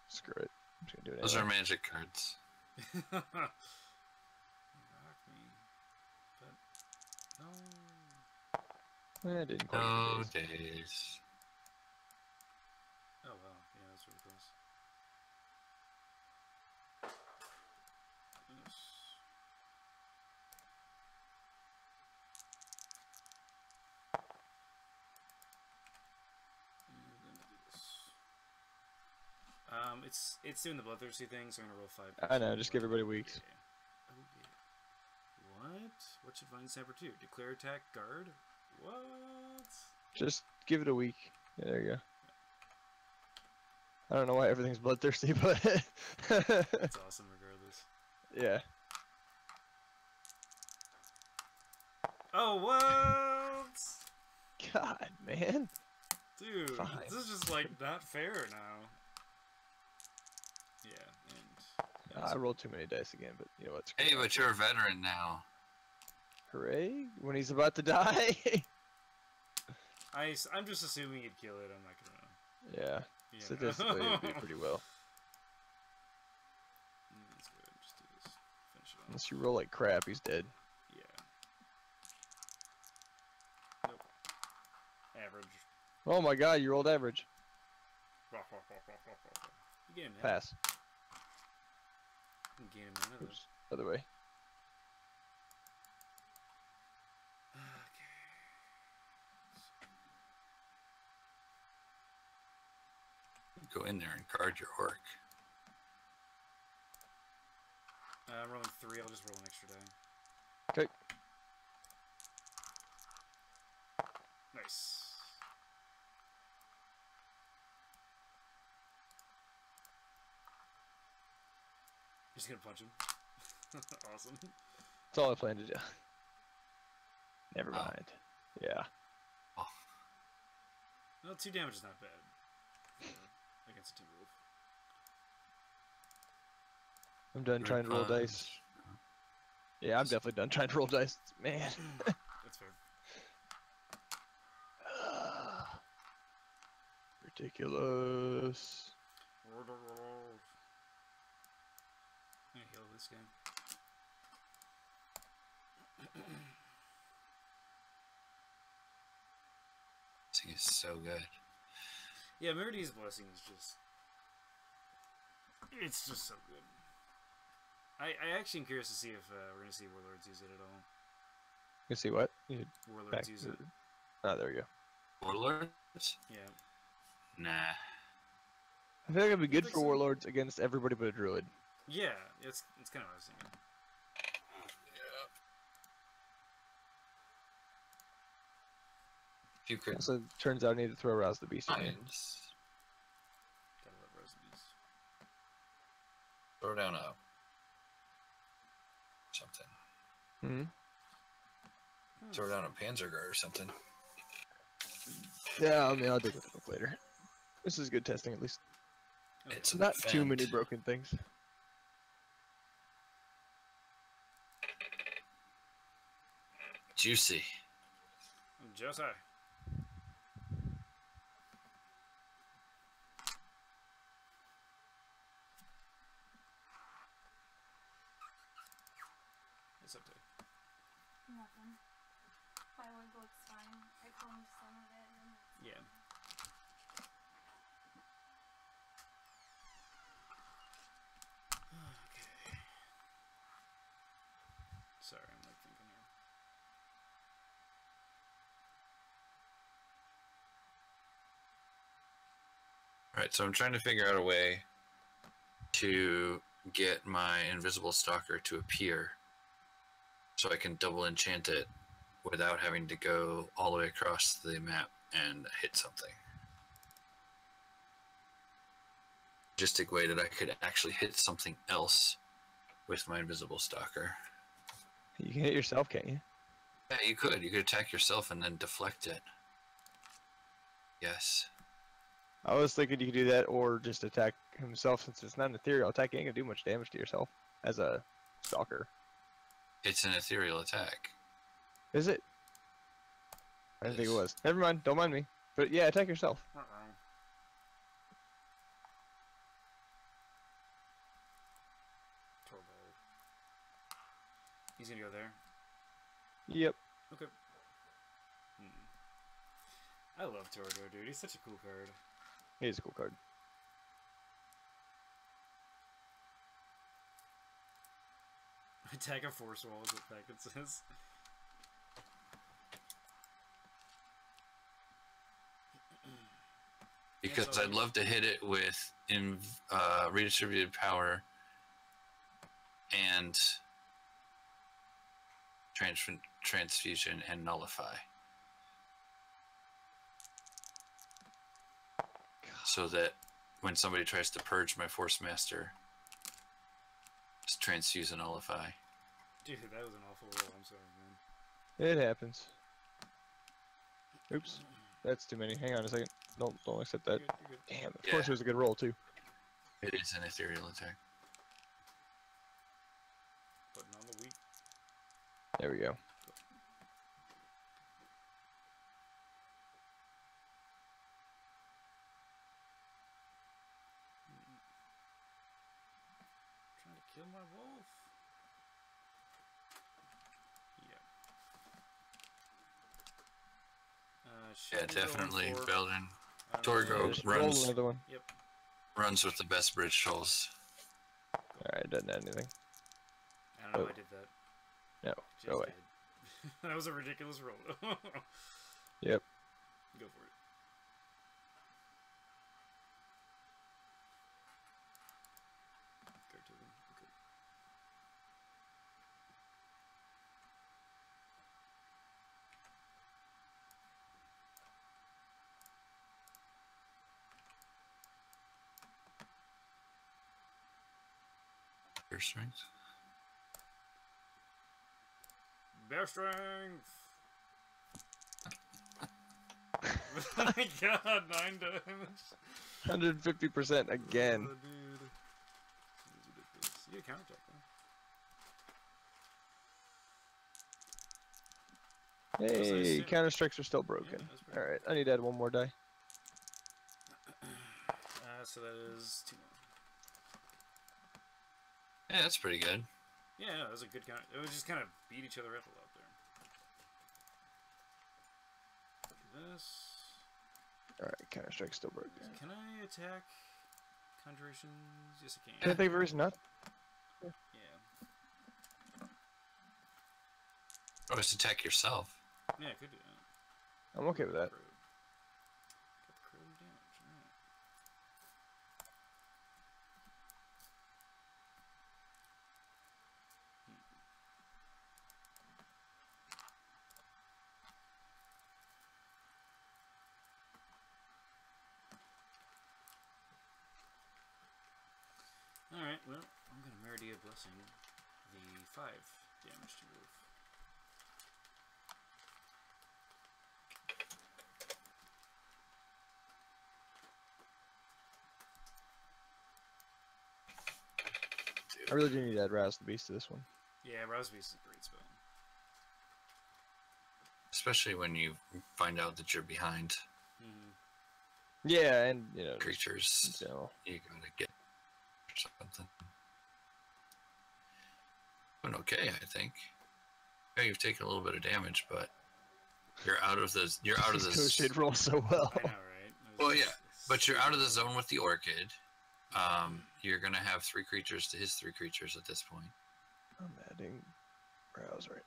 Screw it. I'm just gonna do it. Those anyway. are magic cards. Rock me. But no. I didn't quite No get days. days. Oh wow, yeah, that's really close. Yes. And then do this. It's doing the bloodthirsty thing, so I'm gonna roll 5. I know, just give everybody weeks. Okay. Oh yeah. What? What should Vine Snapper do? Declare attack guard? What? Just give it a week. Yeah, there you go. I don't know why everything's bloodthirsty, but It's awesome regardless. yeah. Oh, what? God, man. Dude, Fine. this is just like not fair now. Yeah, and I rolled too many dice again, but you know what? Hey, but you're a veteran now. Hooray! When he's about to die. I'm just assuming he'd kill it. I'm not gonna. Yeah. You know. Statistically, it'd be pretty well. Let's go ahead and just do this. Finish it off. Unless you roll like crap, he's dead. Yeah. Nope. Average. Oh my God, you rolled average. You gain a mana. Pass. You can gain a mana though. Oops. Other way. Okay. Go in there and card your orc. I'm rolling 3. I'll just roll an extra die. Okay. Nice. Just gonna punch him. Awesome. That's all I plan to do. Never Oh. mind. Yeah. Oh, Well, 2 damage is not bad against a team wolf. I'm done trying to roll dice. Yeah, I'm definitely done trying to roll dice. Man. That's fair. Ridiculous. I'm gonna heal this guy. this thing is so good. Yeah, Meridia's Blessing is just... It's just so good. I actually am curious to see if we're going to see Warlords use it at all. You see what? You Warlords use it. Oh, there we go. Warlords? Yeah. Nah. I feel like it'd be good think for so? warlords against everybody but a druid. Yeah, it's kind of what I was thinking. Yeah. If you could So it turns out I need to throw Rouse the Beast. in. Lions, Gotta love Rose Beast. throw down a something. Hmm. Throw down a Panzer Guard or something. Yeah, I mean, I'll dig it up later. This is good testing, at least. Okay. It's Not too defend. many broken things. Juicy. Juicy. What's up, Dave? Nothing. My wig looks fine. I combed some of it and it's Yeah. Okay. Sorry, I'm like thinking here. Alright, so I'm trying to figure out a way to get my invisible stalker to appear so I can double enchant it without having to go all the way across the map and hit something. logistic way that I could actually hit something else with my invisible stalker. You can hit yourself, can't you? Yeah, you could. You could attack yourself and then deflect it. Yes. I was thinking you could do that, or just attack himself since it's not an ethereal attack. You ain't gonna do much damage to yourself as a stalker. It's an ethereal attack. Is it? I didn't think it was. Never mind. Don't mind me. But yeah, attack yourself. He's gonna go there. Yep. Okay. I love Torgo, dude. He's such a cool card. He's a cool card. Attack a force wall is what packet says. Because I'd love to hit it with redistributed power and transfusion and nullify. So that when somebody tries to purge my Force Master, just transfuse and nullify. Dude, that was an awful roll. I'm sorry, man. It happens. Oops. That's too many. Hang on a second. Don't accept that. You're good. Damn, of course it was a good roll too. It is an ethereal attack. Putting on the weak. There we go. Trying to kill my wolf. Yeah. Yeah, definitely. Belden. Yeah, Torgo just roll runs another one. Yep. runs with the best bridge trolls. Alright, doesn't add anything. I don't know why I did that. No, Just go away. did. That was a ridiculous roll. Yep. Go for it. Go to them. Okay. Your strength. Bear strength! Oh my god, 9 damage. 150% again. Oh, dude. This is ridiculous. You get a counterattack, though. Hey, counter strikes are still broken. Yeah, Alright, I need to add one more die. So that is 2 more. Yeah, that's pretty good. Yeah, no, that was a good counter. It was just kind of beat each other up a lot there. This. Alright, counter strike's still broken. Can I attack conjurations? Yes, I Can I can. think of a reason not? Yeah. Oh, just attack yourself. Yeah, I could do that. I'm okay with that. Crowed. Got the crowed damage. Alright. Alright, well, I'm gonna Meridia Blessing the 5 damage to Wolf. I really do need to add Rouse the Beast to this one. Yeah, Rouse Beast is a great spell. Especially when you find out that you're behind Yeah, and, you know, creatures. so. You gotta get something. Doing okay, I think. Yeah, you've taken a little bit of damage, but you're out of the Coshade rolls so well. I know, right? Well, yeah, but you're out of the zone with the Orchid. You're gonna have 3 creatures to his 3 creatures at this point. I'm adding Rouse right now.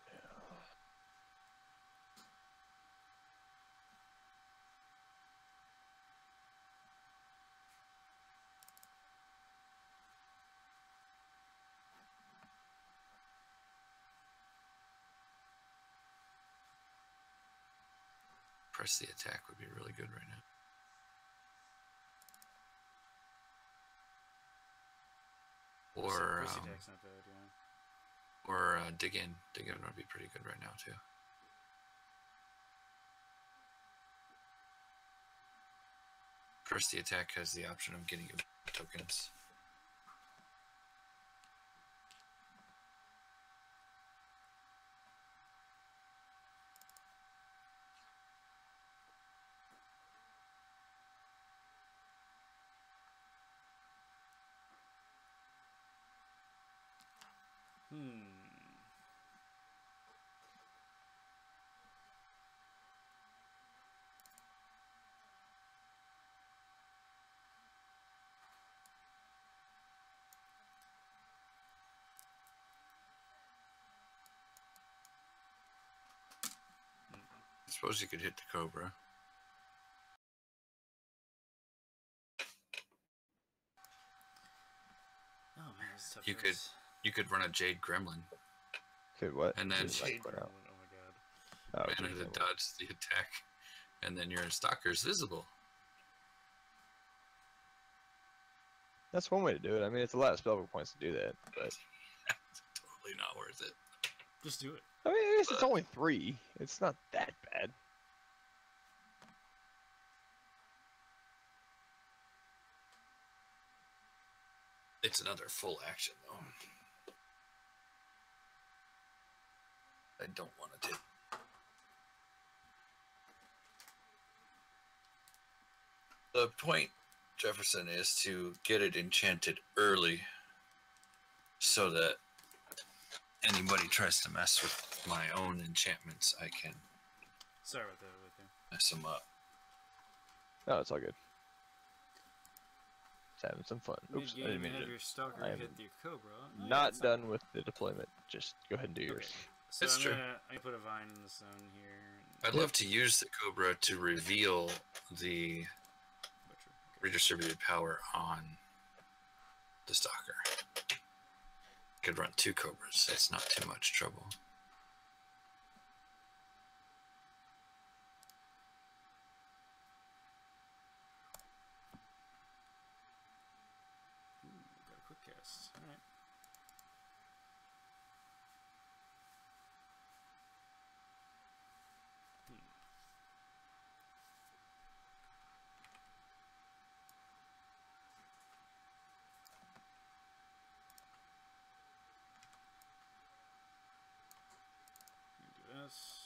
Press the attack would be really good right now. Or Risky attack's not bad, yeah. or dig in. Dig in would be pretty good right now too. First, the attack has the option of getting you tokens. I suppose you could hit the Cobra. Oh man, this is tough. You could run a Jade Gremlin. Could what? And then Jade put Gremlin, out. oh my god. Oh, mana to dodge the attack, and then your stalker's visible. That's one way to do it. I mean, it's a lot of spellbook points to do that, but Totally not worth it. Just do it. I mean, I guess it's only 3. It's not that bad. It's another full action though. I don't want to take. The point, Jefferson, is to get it enchanted early so that anybody tries to mess with my own enchantments, I can Sorry about that right there. mess them up. No, it's all good. Just having some fun. Oops, I Mid-game, didn't mean have to. your stalker I am hit your Cobra. Oh, yeah, Not that's done with the deployment. Just go ahead and do yours. So It's I'm true. gonna put a vine in the zone here. I'd love to use the Cobra to reveal the Butcher. Okay. redistributed power on the stalker. Could run 2 Cobras. That's not too much trouble. Ooh, got a quick cast. All right. Do this.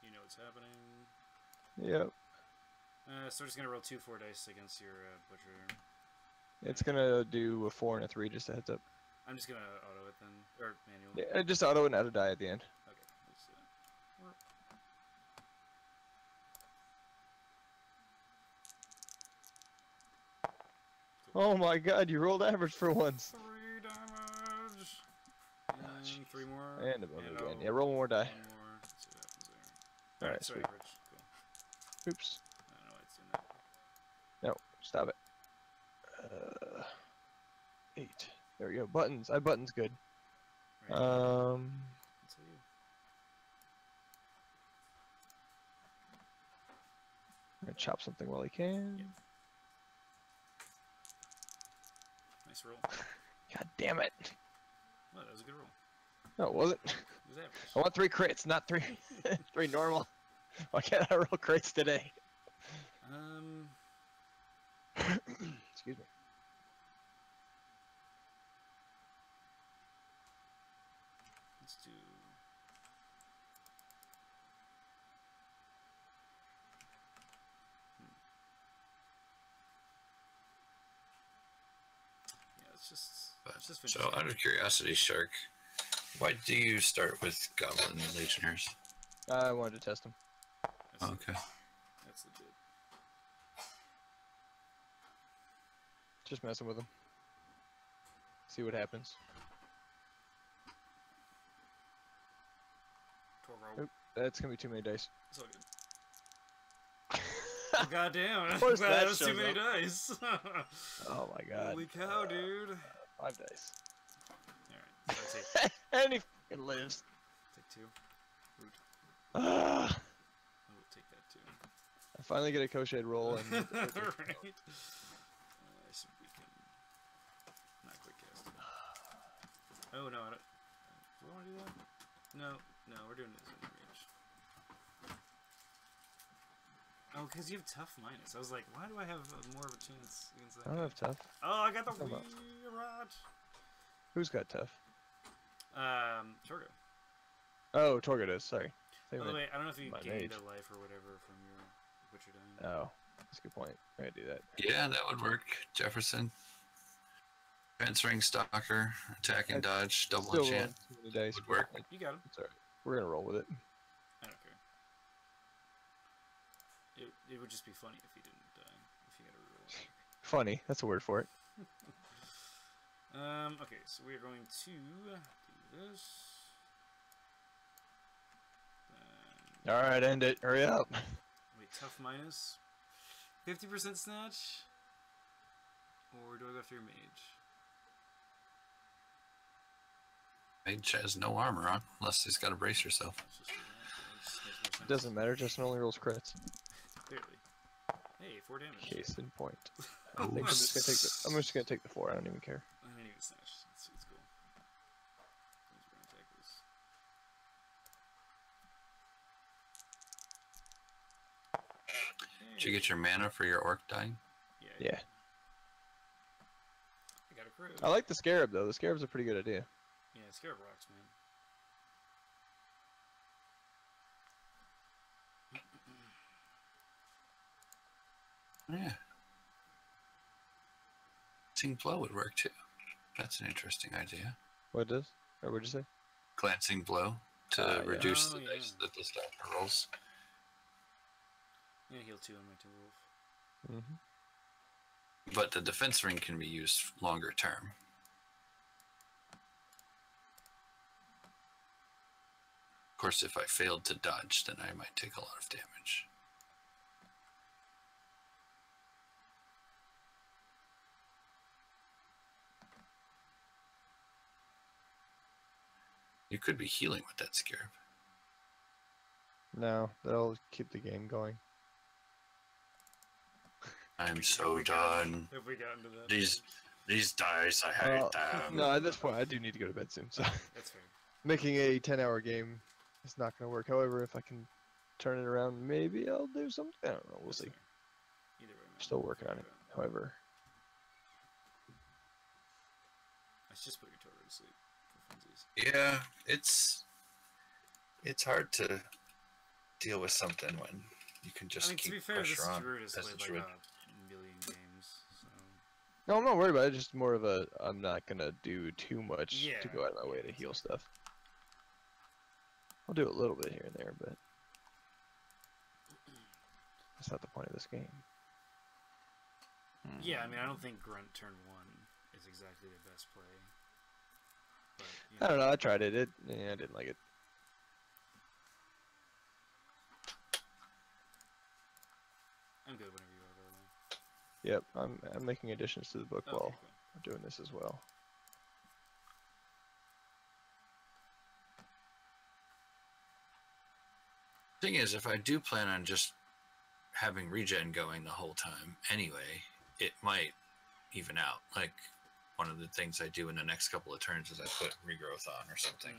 You know what's happening. Yep. So we're just gonna roll 2 4 dice against your butcher. It's gonna do a 4 and a 3, just a heads up. I'm just gonna auto it then, or manual. Yeah, just auto and add a die at the end. Okay, let's do that. Oh my god, you rolled average for once. 3 damage. And jeez. 3 more. And a bonus again. I'll Yeah, roll one more die. 1 more. Let's see what happens there. Alright, so sweet. average. Cool. Oops. I don't know why it's doing that. No, stop it. 8. There we go. Buttons. I buttons good. Right. That's all you. I'm gonna chop something while he can. Yep. Nice roll. God damn it. Well, that was a good roll. No, it wasn't. It was average. I want 3 crits, not 3 3 normal. Why can't I roll crits today? Excuse me. Let's do. Yeah, let's just finish. So, out of curiosity, Shark, why do you start with Goblin Legionnaires? I wanted to test him. That's Okay. That's legit. Just messing with him. See what happens. Toro. Oop, that's gonna be too many dice. It's all good. Oh, God damn. Of course that that was too shows many up. dice. Oh my god. Holy cow, dude. 5 dice. Alright, so I take, And he fucking lives. take 2. Root. Ah, I will take that too. I finally get a Coshade roll and Right. So we can not quick cast. Oh no, I don't. Do I want to do that? No, we're doing this in range. Oh, because you have tough minus. I was like, why do I have more of a chance against that? I don't have tough. Oh, I got the Come on. wee rod. Who's got tough? Torgo. Oh, Torgo does. Sorry. By the way, I don't know if you my gained mage. a life or whatever from your Butcher dying. Oh, that's a good point. I gotta do that. Yeah, that would work. Jefferson. Transferring Stalker, attack and dodge, double Still enchant. rolling too many dice, Would but, work. like, You got him. it's alright. We're gonna roll with it. I don't care. It would just be funny if he didn't die. If you got to reroll. Funny. That's a word for it. Okay, so we are going to do this. All right, end it. Hurry up. Wait, tough minus 50% snatch, or do I go after your mage? Mage has no armor on, unless he's got to brace yourself. Let's just do that. It just makes more sense. Doesn't matter. Justin only rolls crits. Clearly. Hey, 4 damage. Case in point. Oh, I'm just gonna take the 4. I don't even care. I didn't even snatch. It's cool. Let's bring attack this. Did you get your mana for your orc dying? Yeah. I got a crew. I like the scarab though. The scarab's a pretty good idea. Yeah, Scarab rocks, man. Yeah. Glancing blow would work too. That's an interesting idea. What does? Or what'd you say? Glancing blow to Yeah. reduce Oh, the yeah. dice that the Stalker rolls. I'm gonna heal 2 on my Timberwolf. Mm-hmm. But the defense ring can be used longer term. Of course, if I failed to dodge, then I might take a lot of damage. You could be healing with that scarab. No, that'll keep the game going. I'm so done. Have we gotten to that? These dice, I hate them. No, at this point, I do need to go to bed soon. So That's fair. making a 10-hour game is not going to work. However, if I can turn it around, maybe I'll do something. I don't know. We'll That's see. fair. Either way, man. Still working on it. However, Let's just put your Torgo to sleep for funsies. Yeah, it's hard to deal with something when you can just I mean, to keep be fair, this pressure on. druid has as played a like druid. a million games, so... no, I'm not worried about it. Just more of a, I'm not going to do too much Yeah. to go out of my way to heal stuff. I'll do a little bit here and there, but that's not the point of this game. Yeah, I mean, I don't think Grunt turn 1 is exactly the best play. But, you I don't know. I tried it. I didn't like it. I'm good whenever you are, Yep, I'm making additions to the book by the way. while Okay, cool. I'm doing this as well. Thing is, if I do plan on just having regen going the whole time anyway, it might even out. Like, one of the things I do in the next couple of turns is I put regrowth on or something.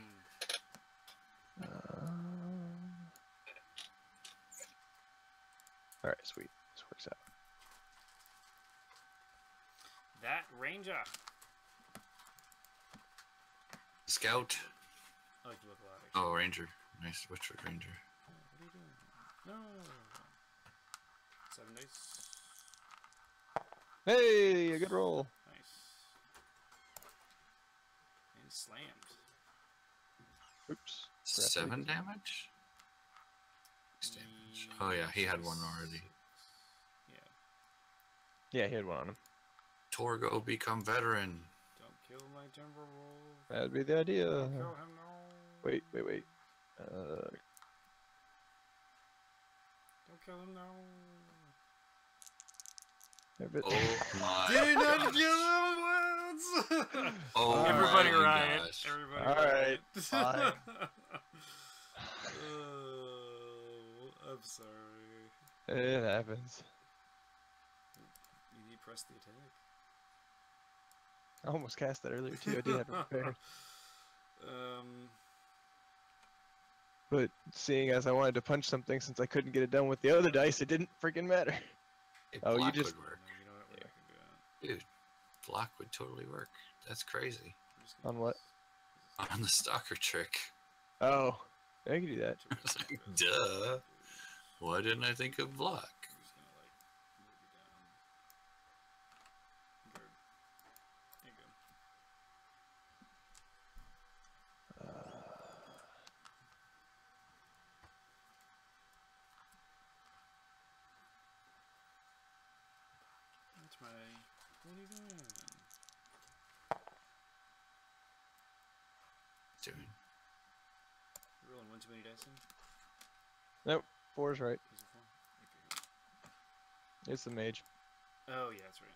All right, sweet. This works out. That Ranger! Scout. I like to look a lot, actually. Oh, Ranger. Nice. Which Ranger? Oh, what are you doing? No! 7 dice. Hey, a good roll. Nice. And slammed. Oops. 7 damage? 6 damage. Oh yeah, he had one already. Yeah. Yeah, he had one on him. Torgo become veteran. Don't kill my Timberwolf. That'd be the idea. Don't kill him, no. Wait. Don't kill him, no. Oh my Did not gosh. kill him once! Oh Everybody my riot. gosh. Everybody All right, riot. fine. Oh, I'm sorry. It happens. You need to press the attack. I almost cast that earlier too. I did have it prepared. But seeing as I wanted to punch something since I couldn't get it done with the other dice, it didn't freaking matter. A Oh, you block just- would work. No, you know what? We're not gonna do that. Dude, block would totally work. That's crazy. We're just gonna On do what? this. On the stalker trick. Oh, I can do that. It's like, duh. Why didn't I think of block? I'm just gonna like move you down. Guard. There you go. That's my. What are you doing? Doing. You're rolling one too many dice in? Nope, 4's right. Is it four? Okay. It's the mage. Oh yeah, that's right.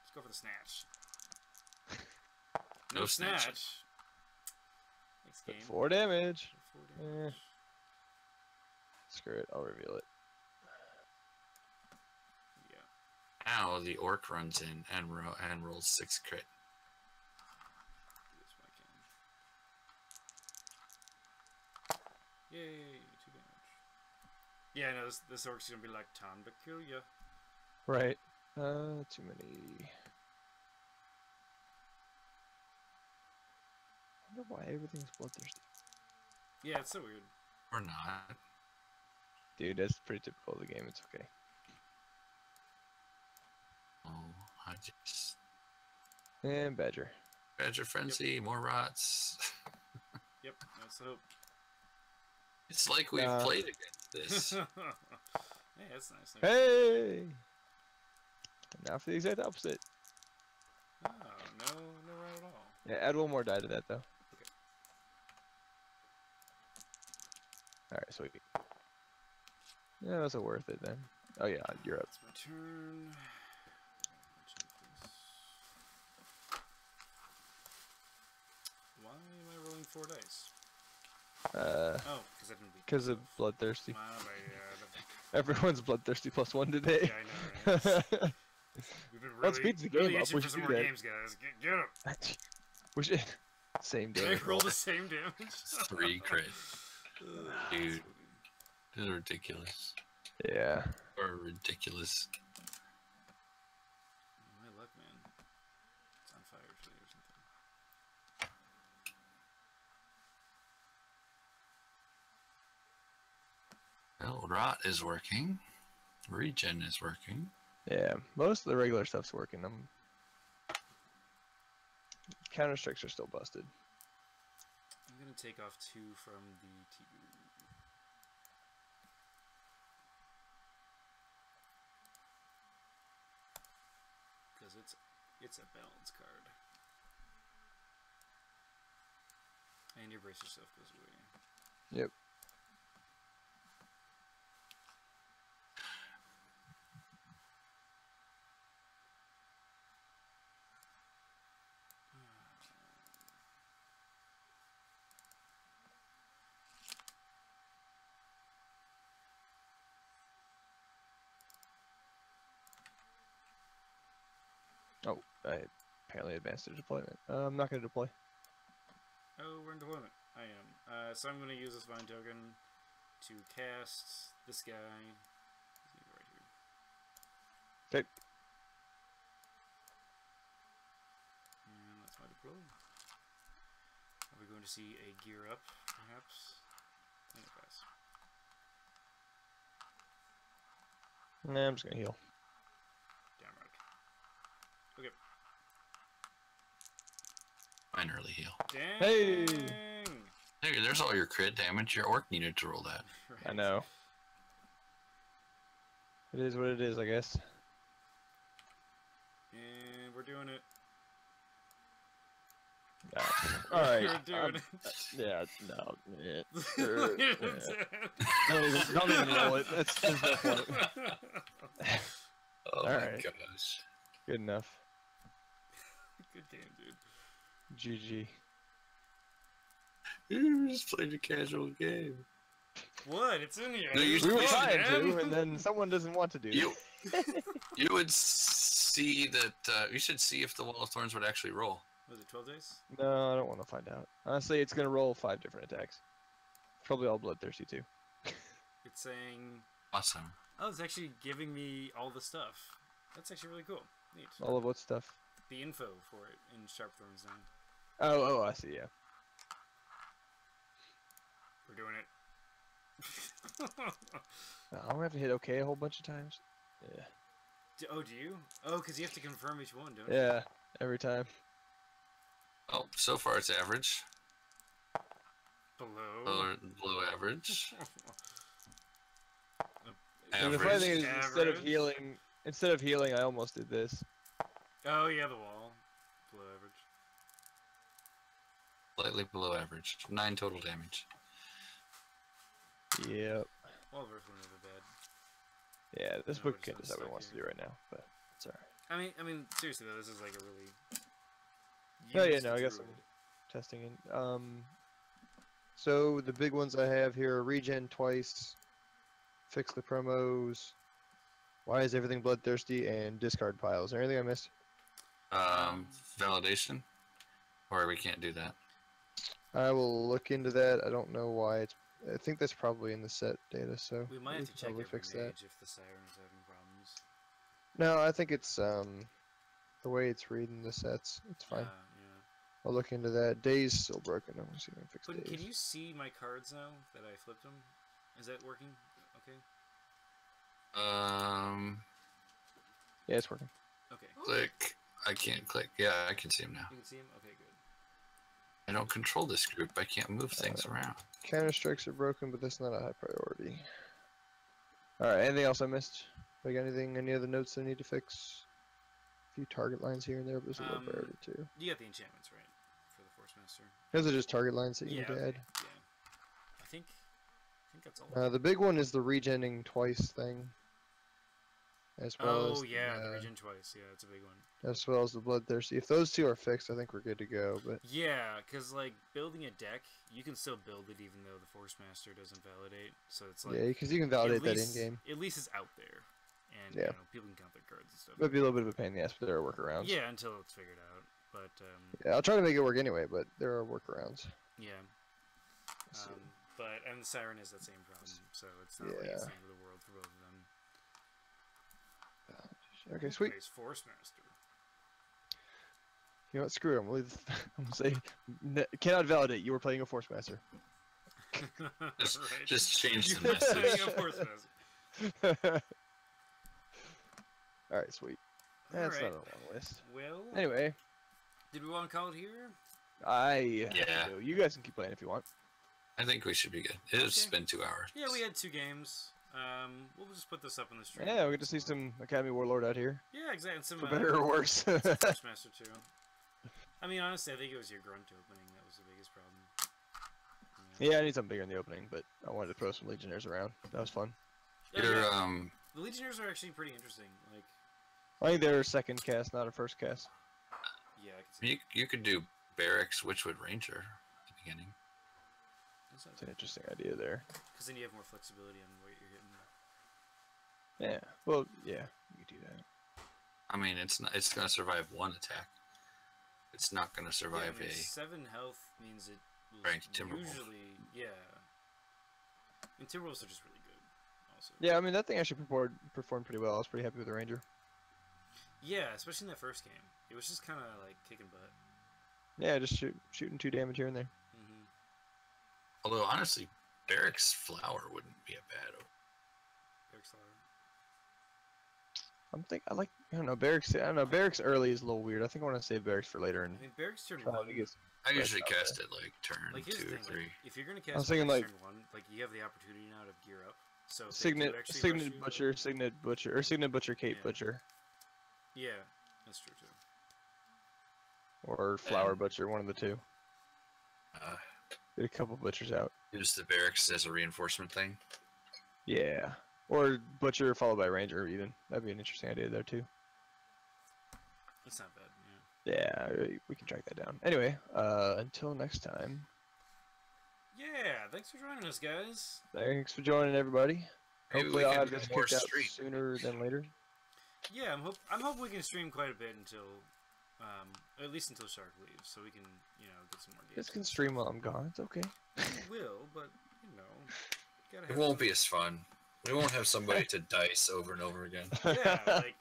Let's go for the snatch. No snatching. Next game. 4 damage. 4 damage. Screw it, I'll reveal it. Yeah. Now the orc runs in and rolls 6 crit. Do this when I can. Yay! 2 damage. Yeah, no, this orc's gonna be like time to kill ya. Right. Too many. I wonder why everything's bloodthirsty. Yeah, it's so weird. Or not. Dude, that's pretty typical of the game. It's okay. Oh, I just... And Badger. Badger Frenzy, more rots. Yep, that's the hope. It's like we've played against this. Hey, that's nice. Hey! And now for the exact opposite. Oh, no right at all. Yeah, add one more die to that, though. Okay. Alright, sweet. Yeah, that's worth it then. Oh yeah, you're up. It's my turn. Why am I rolling 4 dice? Oh, because I didn't beat. Because of bloodthirsty. My bad. Everyone's bloodthirsty +1 today. Yeah, I know, right? We've been Let's really, speed the game really up, itching we for should some do more that. games, guys. Get them. We should... Same I damage. roll the same damage. 3 crit. Dude, this is ridiculous. Yeah. Or ridiculous. My luck, man. It's on fire today or something. Well, rot is working. Regen is working. Yeah, most of the regular stuff's working. Counter strikes are still busted. I'm gonna take off 2 from the T. Because it's a balance card. And your brace yourself goes away. Yep. Oh, I apparently advanced to deployment. I'm not going to deploy. Oh, we're in deployment. I am. So I'm going to use this vine token to cast this guy. He's gonna be right here. Okay. And that's my deploy. Are we going to see a gear up, perhaps? I think it pass. Nah, I'm just going to heal. Damn right. Okay. Minorly heal. Dang! Hey! Hey, there's all your crit damage. Your orc needed to roll that. Right. I know. It is what it is, I guess. And we're doing it. Alright. We're doing it. Yeah, no. Yeah. Don't Don't even roll it. There's no point. Oh my Alright. gosh. Good enough. Good game, dude. GG. You just played a casual game. What? It's in here. No, you We were Yeah, trying man. to, and then someone doesn't want to do it. You would see that. You should see if the Wall of Thorns would actually roll. Was it 12 dice? No, I don't want to find out. Honestly, it's gonna roll 5 different attacks. Probably all bloodthirsty too. It's saying... Awesome. Oh, it's actually giving me all the stuff. That's actually really cool. Neat. All of what stuff? The info for it in Sharpthorn's Zone. Oh, I see. Yeah. We're doing it. I'm gonna have to hit OK a whole bunch of times. Yeah. Oh, do you? Oh, because you have to confirm each one, don't you? Yeah, every time. Oh, so far it's average. Below. Below average. And the funny thing is, Average. instead of healing, I almost did this. Oh, yeah, the wall. Below average. Slightly below average. 9 total damage. Yep. Wall verse were never bad. Yeah, this No, book we're can't just decide what it stuck wants to here. do right now, but it's alright. I mean, seriously though, this is like a really. Oh yeah, used no, I got some druid. testing in. So the big ones I have here are regen twice, fix the promos, why is everything bloodthirsty, and discard piles. Is there anything I missed? Validation? Or we can't do that. I will look into that. I don't know why it's. I think that's probably in the set data, so We might have to can check probably every fix that. mage if the siren's having problems. No, I think it's the way it's reading the sets. It's fine. Yeah. I'll look into that. Days still broken. I'm gonna see if I can fix But days. can you see my cards now that I flipped them? Is that working? Okay. Yeah, it's working. Okay. Click. I can't click. Yeah, I can see him now. You can see him? Okay, good. I don't control this group. I can't move things around. Counter strikes are broken, but that's not a high priority. Alright, anything else I missed? Like anything, any other notes I need to fix? A few target lines here and there, but there's a low priority too. You got the enchantments, right? For the Force Master. Those are just target lines that you need to okay. add. Yeah. I think that's all. The big one is the regenning twice thing. As well as the regen twice. Yeah, that's a big one. as well as the bloodthirsty. If those two are fixed, I think we're good to go. But Yeah, because like building a deck, you can still build it even though the Force Master doesn't validate. So it's like yeah, because you can validate at that least- in game. At least it's out there, and Yeah. people can count their cards and stuff. Might be a little bit of a pain in the ass, but there are workarounds. Yeah, until it's figured out. But Yeah, I'll try to make it work anyway, but there are workarounds. yeah. Let's see. And the Siren has that same problem, so it's not like it's the end of the world for both of them. Okay, sweet. Plays Force Master. You know what? Screw it. I'm gonna say cannot validate. You were playing a Force Master. Just, Right. just change the You're playing message. a Force Master. All right, sweet. That's Alright. not a long list. Well, Anyway, did we want to call it here? Yeah. You guys can keep playing if you want. I think we should be good. It's Okay. been 2 hours. Yeah, we had 2 games. We'll just put this up on the stream. Yeah, we get to see some Academy Warlord out here, Yeah, exactly. And some for better or worse. Force Master too. I mean, honestly, I think it was your grunt opening that was the biggest problem. Yeah, I need something bigger in the opening, but I wanted to throw some Legionnaires around. That was fun. Your, The Legionnaires are actually pretty interesting. Like, I think they're a second cast, not a first cast. yeah, I can see. you could do Barracks Witchwood Ranger at the beginning. Because It's an interesting idea there. then you have more flexibility on what you're hitting. Yeah. Well, yeah, you could do that. I mean, it's going to survive 1 attack. It's not going to survive yeah, I mean, 7 health means it will Ranked Timberwolf. usually, yeah. And Timberwolves are just really good, also. Yeah, I mean that thing actually performed pretty well. I was pretty happy with the Ranger. Yeah, especially in that first game. It was just kind of like kicking butt. Yeah, just shooting 2 damage here and there. Mm-hmm. Although, honestly, Barracks Flower wouldn't be a bad Eric Slaughter. I don't know, Barracks. I don't know, Barracks early is a little weird. I think I want to save Barracks for later I and mean, Barracks turn try 1. to get. I usually out cast it like turn Like, here's 2 the or thing, 3. like, if you're gonna I was cast thinking, Barracks like- turn 1, like, you have the opportunity now to gear up. So if they do Signet actually rush Signet you- Butcher, Signet Butcher, or Signet Butcher, Cape Yeah. Butcher, Yeah, that's true too. or Flower And- Butcher, one of the two. Get a couple butchers out. Use the Barracks as a reinforcement thing. Yeah, or Butcher followed by Ranger even. That'd be an interesting idea there too. It's not bad, yeah. Yeah, we can track that down. Anyway, until next time. Yeah, thanks for joining us, guys. Thanks for joining, everybody. Maybe Hopefully, we I'll can have do this more kicked out streams. sooner than later. Yeah, I'm hoping we can stream quite a bit until At least until Shark leaves, so we can, you know, get some more games. This can stream while I'm gone. It's okay. We will, but you know, gotta It have won't some- be as fun. We won't have somebody to dice over and over again. Yeah, like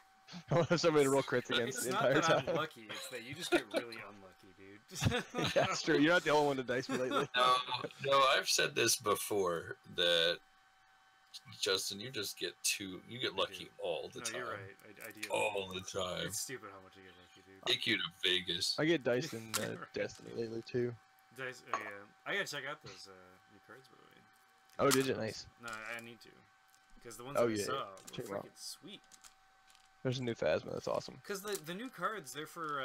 I want to have somebody to roll crits against it's the not entire that time. I'm lucky; it's that you just get really unlucky, dude. Yeah, that's true. You're not the only one to dice me lately. No, I've said this before that Justin, you just get lucky all the No, time. you're right. I do. All the time. It's stupid how much I get lucky, dude. Take you to Vegas. I get diced in Right. Destiny lately too. Dice, yeah, I gotta check out those new cards, by the way. Oh, did you? Nice. No, I need to, because the ones Oh, that I yeah, saw check 'em were out. freaking sweet. There's a new Phasma. That's awesome. Because the new cards, they're for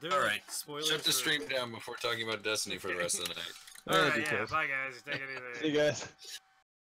they're All like right, spoilers. shut the for- stream down before talking about Destiny for the rest of the night. All right, be yeah, careful. bye guys. Take it easy. See you guys.